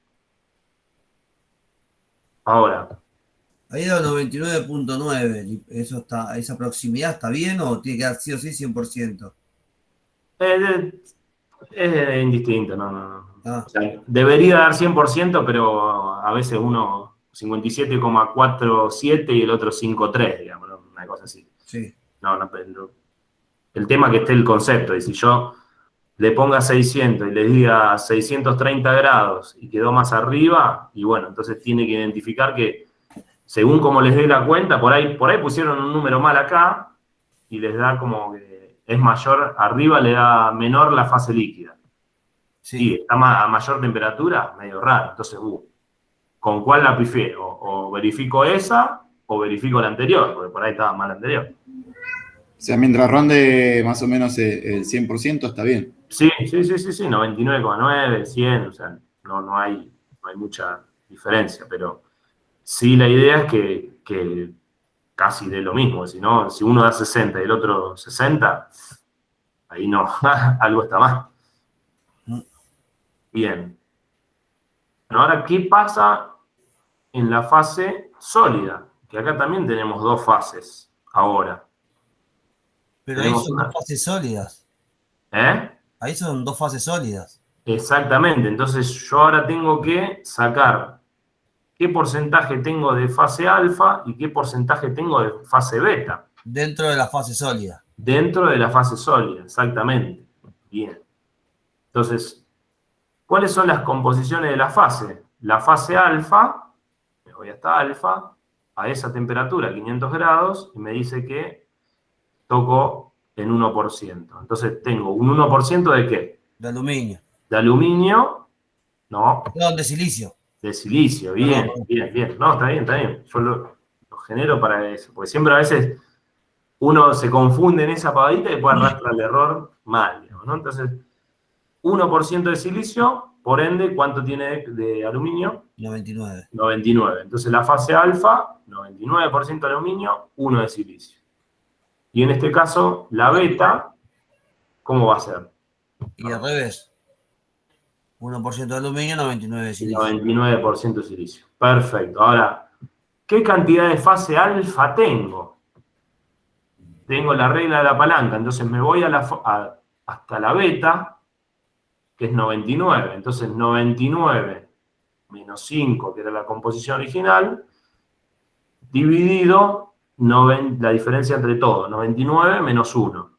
Ahora. Ahí da 99,9. ¿Esa proximidad está bien o tiene que dar sí o sí 100%? Es indistinto, no. O sea, debería dar 100%, pero a veces uno 57,47 y el otro 5,3, digamos, ¿no? Una cosa así. Sí. Pero el tema que esté el concepto, y si yo le ponga 600 y le diga 630 grados y quedó más arriba, y bueno, entonces tiene que identificar que según como les dé la cuenta, por ahí pusieron un número mal acá y les da como que es mayor, arriba le da menor la fase líquida. Sí, está a mayor temperatura, medio raro. Entonces, ¿con cuál la pifié? O verifico esa o verifico la anterior, porque por ahí estaba mal la anterior. O sea, mientras ronde más o menos el 100% está bien. Sí, 99,9, 100, o sea, no hay mucha diferencia, pero sí la idea es que casi dé lo mismo, si uno da 60 y el otro 60, ahí no, algo está mal. Bien. Bueno, ahora, ¿qué pasa en la fase sólida? Que acá también tenemos dos fases, ahora. Pero ahí son dos fases sólidas. ¿Eh? Ahí son dos fases sólidas. Exactamente, entonces yo ahora tengo que sacar qué porcentaje tengo de fase alfa y qué porcentaje tengo de fase beta. Dentro de la fase sólida. Dentro de la fase sólida, exactamente. Bien. Entonces, ¿cuáles son las composiciones de la fase? La fase alfa, me voy hasta alfa, a esa temperatura, 500 grados, y me dice que toco en 1%. Entonces tengo un 1% de ¿qué? De aluminio. De aluminio, no. No, de silicio. De silicio, bien, bien, bien. No, está bien, está bien. Yo lo genero para eso, porque siempre a veces uno se confunde en esa pavadita y después arrastra el error mal, digamos, ¿no? Entonces, 1% de silicio, por ende, ¿cuánto tiene de aluminio? 99. 99. Entonces, la fase alfa, 99% de aluminio, 1 de silicio. Y en este caso, la beta, ¿cómo va a ser? Y al revés. 1% de aluminio, 99 de silicio. 99% de silicio. Perfecto. Ahora, ¿qué cantidad de fase alfa tengo? Tengo la regla de la palanca, entonces me voy hasta la beta, que es 99. Entonces 99 menos 5, que era la composición original, dividido la diferencia entre todo, 99 menos 1.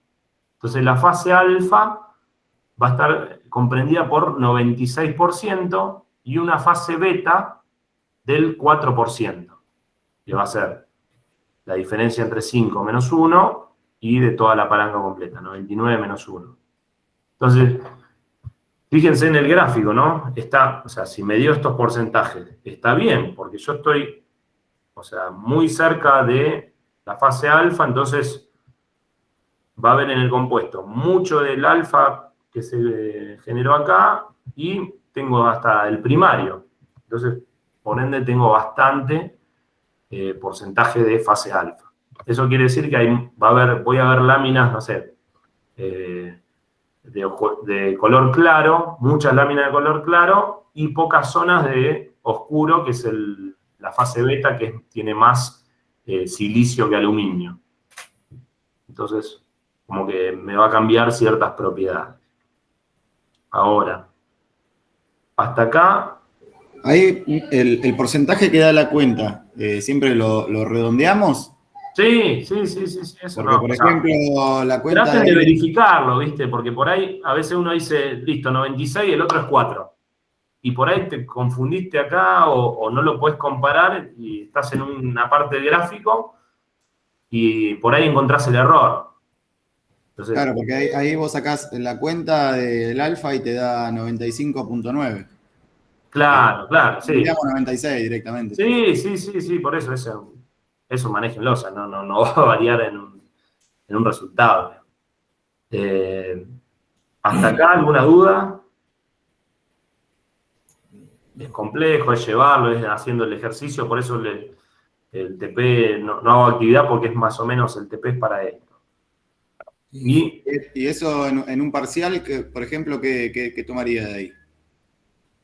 Entonces la fase alfa va a estar comprendida por 96% y una fase beta del 4%, que va a ser la diferencia entre 5 menos 1 y de toda la palanca completa, 99 menos 1. Entonces, fíjense en el gráfico, ¿no? O sea, si me dio estos porcentajes, está bien, porque yo estoy, o sea, muy cerca de la fase alfa, entonces va a haber en el compuesto mucho del alfa que se generó acá y tengo hasta el primario. Entonces, por ende, tengo bastante porcentaje de fase alfa. Eso quiere decir que ahí voy a ver láminas, no sé, de color claro, muchas láminas de color claro y pocas zonas de oscuro, que es la fase beta, que tiene más silicio que aluminio. Entonces, como que me va a cambiar ciertas propiedades. Ahora, hasta acá. Ahí el porcentaje que da la cuenta, ¿siempre lo redondeamos? Sí, eso. Porque, por ejemplo, la cuenta... Traten de verificarlo, ¿viste? Porque por ahí a veces uno dice, listo, 96 y el otro es 4. Y por ahí te confundiste acá o no lo puedes comparar y estás en una parte del gráfico y por ahí encontrás el error. Entonces, claro, porque ahí vos sacás la cuenta del alfa y te da 95.9. Claro, sí. Digamos 96 directamente. Sí, por eso manéjenlo, o sea, no va a variar en un resultado. ¿Hasta acá alguna duda? Es complejo, es llevarlo, es haciendo el ejercicio, por eso el TP no hago actividad porque es más o menos el TP es para esto. Y eso en un parcial, por ejemplo, ¿qué tomaría de ahí?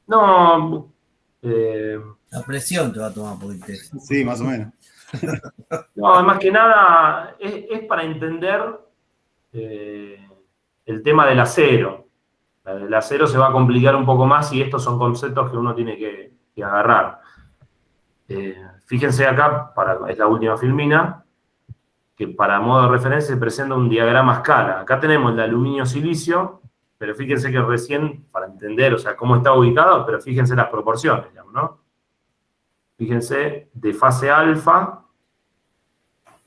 No. La presión te va a tomar por el test. Sí, más o menos. No, más que nada es para entender el tema del acero. El acero se va a complicar un poco más y estos son conceptos que uno tiene que agarrar. Fíjense acá, es la última filmina, que para modo de referencia se presenta un diagrama a escala. Acá tenemos el de aluminio-silicio, pero fíjense que recién, para entender, o sea, cómo está ubicado, pero fíjense las proporciones, digamos, ¿no? Fíjense, de fase alfa,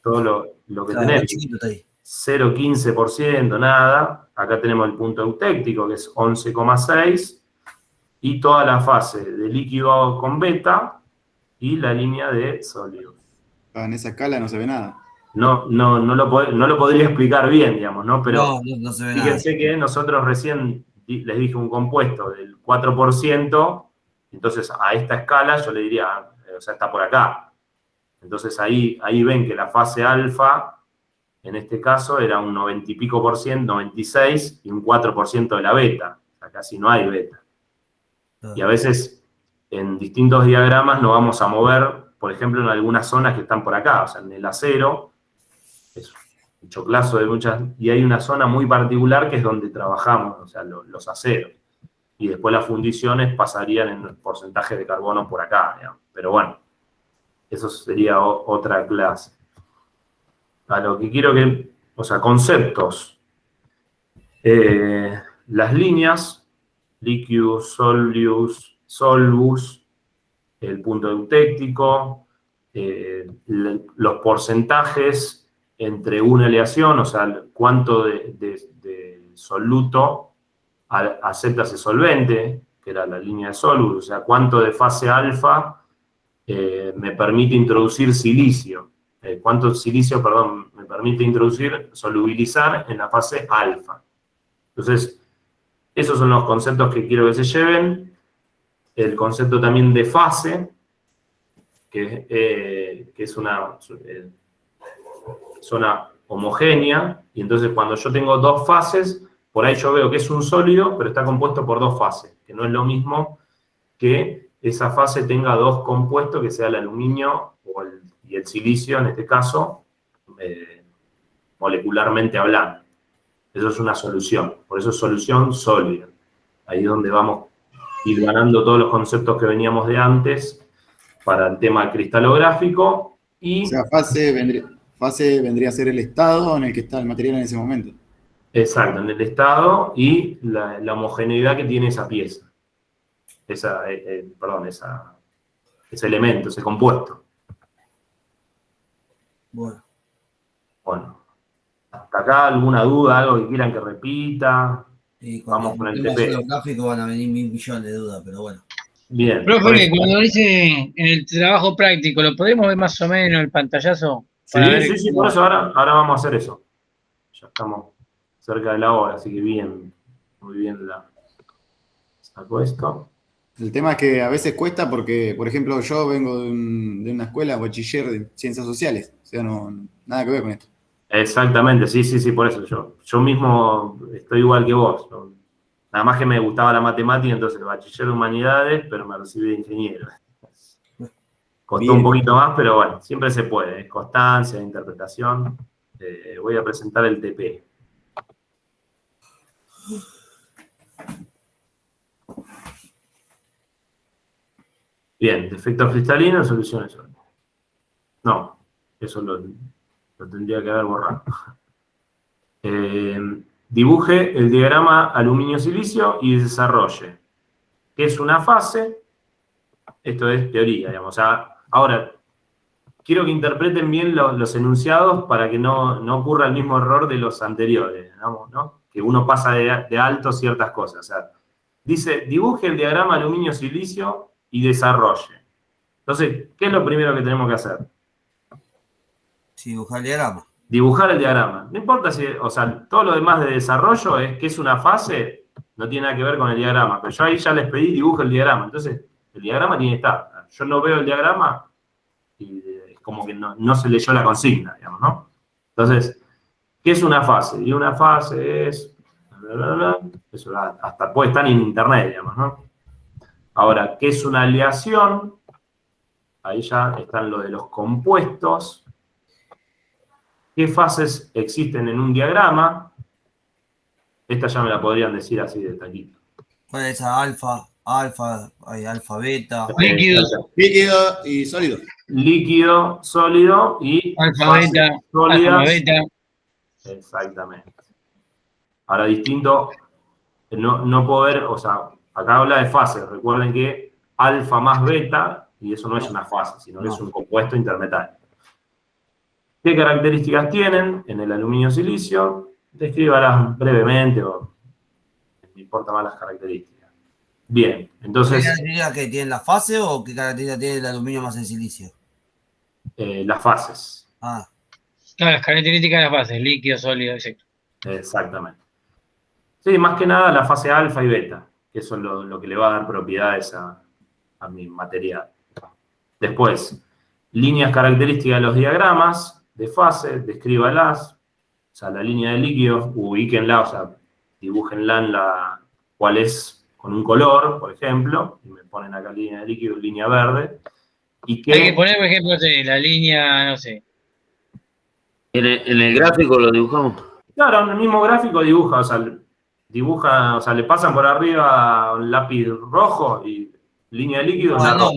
todo lo que tenemos. 0,15%, nada. Acá tenemos el punto eutéctico, que es 11,6, y toda la fase de líquido con beta, y la línea de sólido. En esa escala no se ve nada. No lo podría explicar bien, digamos, ¿no? Pero no se ve fíjense nada. que nosotros recién les dije un compuesto del 4%, entonces a esta escala yo le diría, o sea, está por acá. Entonces ahí ven que la fase alfa, en este caso, era un 90 y pico por ciento, 96, y un 4% de la beta. O sea, casi no hay beta. Y a veces en distintos diagramas nos vamos a mover, por ejemplo, en algunas zonas que están por acá, o sea, en el acero, es un choclazo de muchas, y hay una zona muy particular que es donde trabajamos, o sea, los aceros. y después las fundiciones pasarían en el porcentaje de carbono por acá, digamos. Pero bueno, eso sería otra clase. A lo que quiero que, o sea, conceptos. Las líneas, liquidus, solvus, el punto eutéctico, los porcentajes entre una aleación, o sea, cuánto de soluto acepta ese solvente, que era la línea de solvus, o sea, cuánto de fase alfa me permite introducir silicio, cuánto silicio, perdón, me permite solubilizar en la fase alfa. Entonces, esos son los conceptos que quiero que se lleven. El concepto también de fase, que es una zona homogénea, y entonces cuando yo tengo dos fases, por ahí yo veo que es un sólido, pero está compuesto por dos fases, que no es lo mismo que esa fase tenga dos compuestos, que sea el aluminio y el silicio, en este caso, molecularmente hablando. Eso es una solución, por eso es solución sólida. Ahí es donde vamos a ir ganando todos los conceptos que veníamos de antes para el tema cristalográfico. Y, o sea, fase vendría a ser el estado en el que está el material en ese momento. Exacto, en el estado y la homogeneidad que tiene esa pieza. Ese elemento, ese compuesto. Bueno. ¿Hasta acá alguna duda, algo que quieran que repita? Vamos con el TP. Los gráficos van a venir 1.000 millones de dudas, pero bueno. Bien. Profe, cuando dice en el trabajo práctico, ¿lo podemos ver más o menos el pantallazo? Sí, por eso ahora vamos a hacer eso. Ya estamos cerca de la hora, así que bien, muy bien saco esto. El tema es que a veces cuesta porque, por ejemplo, yo vengo de una escuela bachiller de ciencias sociales, o sea, nada que ver con esto. Exactamente, sí, por eso yo mismo estoy igual que vos. Nada más que me gustaba la matemática, entonces el bachiller de humanidades, pero me recibí de ingeniero. Costó un poquito más, pero bueno, siempre se puede. Es constancia, interpretación. Voy a presentar el TP. Bien, defectos cristalinos, soluciones. No, eso lo tendría que haber borrado. Dibuje el diagrama aluminio-silicio y desarrolle. ¿Qué es una fase? Esto es teoría, digamos. O sea, ahora, quiero que interpreten bien los enunciados para que no ocurra el mismo error de los anteriores, digamos, ¿no? Que uno pasa de alto ciertas cosas. O sea, dice, dibuje el diagrama aluminio-silicio y desarrolle. Entonces, ¿qué es lo primero que tenemos que hacer? Sí, dibujar el diagrama. Dibujar el diagrama. No importa si, o sea, todo lo demás de desarrollo es que es una fase, no tiene nada que ver con el diagrama, pero yo ahí ya les pedí dibujo el diagrama. Entonces, el diagrama tiene que estar. Yo no veo el diagrama y es como que no se leyó la consigna, digamos, ¿no? Entonces, ¿qué es una fase? Y una fase es... eso hasta puede estar en internet, digamos, ¿no? Ahora, ¿qué es una aleación? Ahí ya están lo de los compuestos. ¿Qué fases existen en un diagrama? Esta ya me la podrían decir así de taquito. ¿Cuál es esa alfa, hay alfa, beta? Líquido y sólido. Líquido, sólido y alfa, beta, sólidas. alfa, beta. Exactamente. Ahora, distinto, no poder, o sea, acá habla de fases. Recuerden que alfa más beta, y eso no es una fase, sino que es un compuesto intermetal. ¿Qué características tienen en el aluminio-silicio? Descríbalas brevemente, o me importan más las características. Bien, entonces... ¿Qué características que tiene la fase o qué características tiene el aluminio más el silicio? Las fases. Claro, las características de las fases, líquido, sólido, exacto. Exactamente. Sí, más que nada la fase alfa y beta, que eso es lo que le va a dar propiedades a mi material. Después, líneas características de los diagramas de fase, descríbalas. O sea, la línea de líquidos, ubíquenla, o sea, dibújenla cuál es con un color, por ejemplo, y me ponen acá línea de líquido, línea verde. Y Hay que poner, por ejemplo, la línea, no sé. En el gráfico lo dibujamos. Claro, en el mismo gráfico dibuja, o sea, dibujan, o sea, le pasan por arriba un lápiz rojo y línea de líquido, una roja.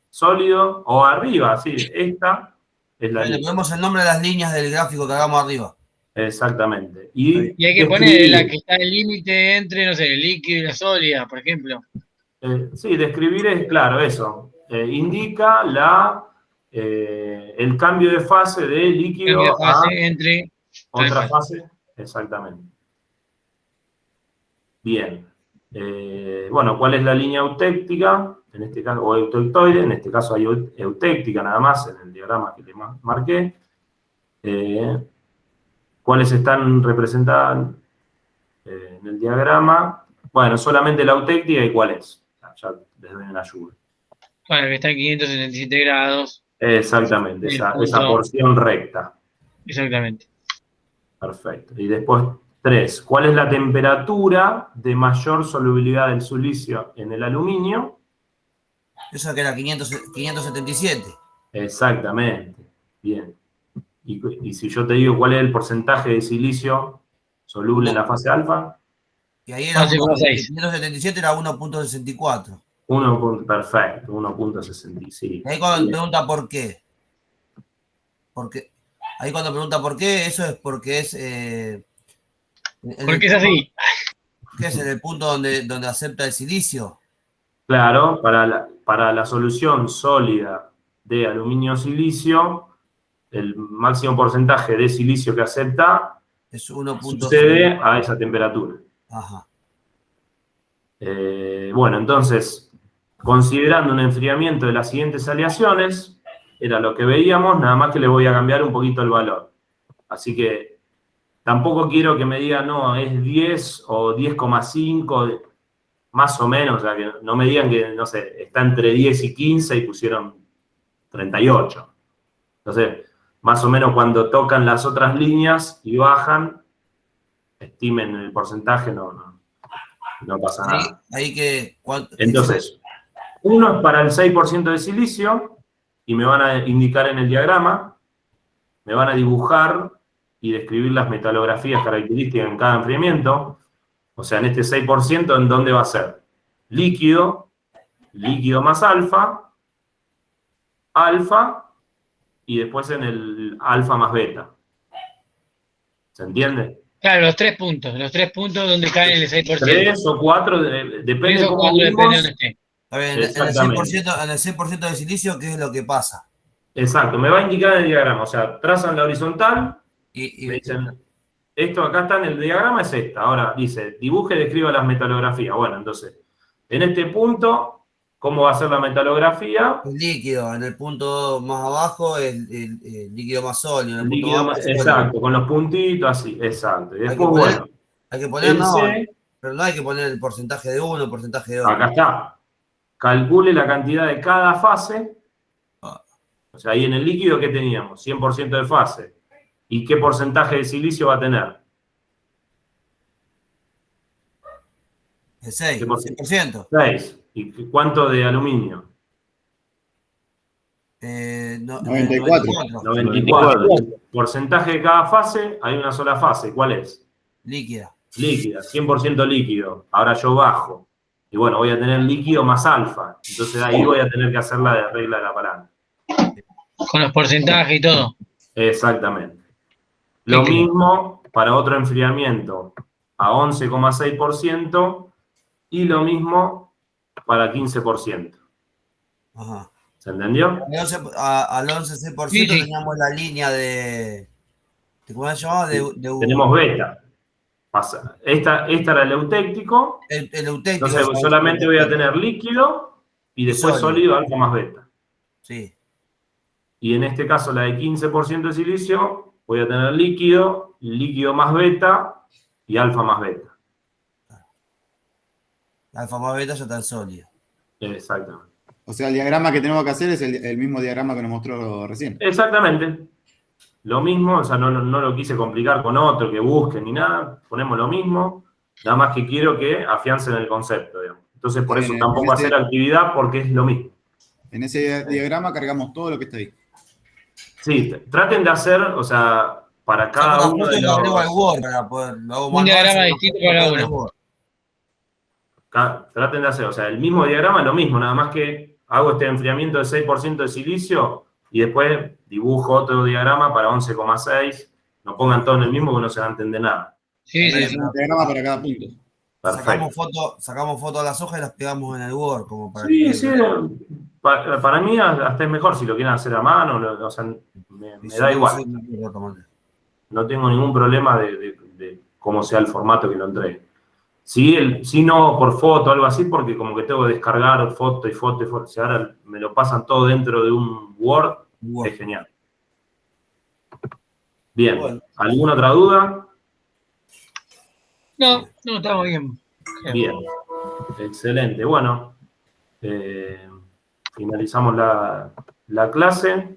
Sólido, o arriba, sí, esta es la Le línea. ponemos el nombre de las líneas del gráfico que hagamos arriba. Exactamente. Y hay que poner la que está el límite entre, no sé, el líquido y la sólida, por ejemplo. Sí, describir es, claro, eso. Indica el cambio de fase de líquido Cambio de fase a entre otra fase. Exactamente. Bien. Bueno, ¿cuál es la línea eutéctica? En este caso, o eutectoide, en este caso hay eutéctica nada más en el diagrama que le marqué. ¿Cuáles están representadas en el diagrama? Bueno, solamente la eutéctica y cuál es. Ya les doy una ayuda. Bueno, que está en 577 grados. Exactamente, esa porción recta. Exactamente. Perfecto. Y después, 3. ¿Cuál es la temperatura de mayor solubilidad del silicio en el aluminio? Eso que era 577. Exactamente. Bien. Y si yo te digo cuál es el porcentaje de silicio soluble en la fase alfa. Y ahí era 577 era 1.64. Perfecto, 1.65. Y ahí cuando pregunta por qué. Ahí cuando pregunta por qué, eso es porque es... porque es así. ¿Qué es en el punto donde acepta el silicio? Claro, para la solución sólida de aluminio-silicio, el máximo porcentaje de silicio que acepta es 1.5. Sucede a esa temperatura. Ajá. Bueno, entonces, considerando un enfriamiento de las siguientes aleaciones, era lo que veíamos, nada más que le voy a cambiar un poquito el valor. Así que tampoco quiero que me digan, no, es 10 o 10,5, más o menos, o sea, que no me digan que, no sé, está entre 10 y 15 y pusieron 38. Entonces, más o menos cuando tocan las otras líneas y bajan, estimen el porcentaje, no pasa nada. Entonces, uno es para el 6% de silicio, y me van a indicar en el diagrama, me van a dibujar y describir las metalografías características en cada enfriamiento. O sea, en este 6%, ¿en dónde va a ser? Líquido, líquido más alfa, alfa, y después en el alfa más beta. ¿Se entiende? Claro, los 3 puntos donde caen el 6%. 3 o 4, depende 3 o 4, depende de donde esté. A ver, en el 6% de silicio, ¿qué es lo que pasa? Exacto, me va a indicar en el diagrama, o sea, trazan la horizontal y me dicen, esto acá está en el diagrama, es esta. Ahora dice, dibuje y describa las metalografías. Bueno, entonces, en este punto, ¿cómo va a ser la metalografía? El líquido, en el punto más abajo, el líquido más sólido. En el punto líquido más abajo, exacto, con los puntitos así, exacto. Y después, hay que poner, pero no hay que poner el porcentaje de uno, el porcentaje de otro. Acá está. Calcule la cantidad de cada fase. O sea, ahí en el líquido, ¿qué teníamos? 100% de fase. ¿Y qué porcentaje de silicio va a tener? El 6%. 6. ¿Y cuánto de aluminio? 94. Porcentaje de cada fase, hay una sola fase. ¿Cuál es? Líquida. Líquida, 100% líquido. Ahora yo bajo. Y bueno, voy a tener líquido más alfa. Entonces ahí voy a tener que hacer la regla de la palanca. Con los porcentajes y todo. Exactamente. Lo mismo para otro enfriamiento a 11,6% y lo mismo para 15%. Ajá. ¿Se entendió? Al 11,6% teníamos la línea de ¿cómo se llamaba? Tenemos beta. Esta era el eutéctico. El eutéctico. Entonces solamente voy a tener líquido y después sólido alfa más beta. Sí. Y en este caso la de 15% de silicio, voy a tener líquido, líquido más beta y alfa más beta. Alfa más beta ya está en sólido. Exactamente. O sea, el diagrama que tenemos que hacer es el mismo diagrama que nos mostró recién. Exactamente. Lo mismo, o sea, no lo quise complicar con otro, que busquen ni nada. Ponemos lo mismo, nada más que quiero que afiancen el concepto, digamos. Entonces, por eso tampoco hacer actividad, porque es lo mismo. En ese diagrama cargamos todo lo que está ahí. Sí, traten de hacer, o sea, para cada uno de los... Un diagrama distinto para cada uno. Traten de hacer, o sea, el mismo diagrama es lo mismo, nada más que hago este enfriamiento de 6% de silicio y después dibujo otro diagrama para 11,6. No pongan todo en el mismo que no se va a entender nada. Sí, sí. Un diagrama para cada punto. Sacamos fotos a las hojas y las pegamos en el Word. Como para sí. Para mí hasta es mejor si lo quieren hacer a mano, o sea, me da igual. No tengo ningún problema de cómo sea el formato que lo entregue. Si no por foto o algo así, porque como que tengo que descargar foto y foto y foto. Si ahora me lo pasan todo dentro de un Word, es genial. Bien, bueno. ¿Alguna otra duda? No, estamos bien. Bien, excelente. Bueno, finalizamos la clase.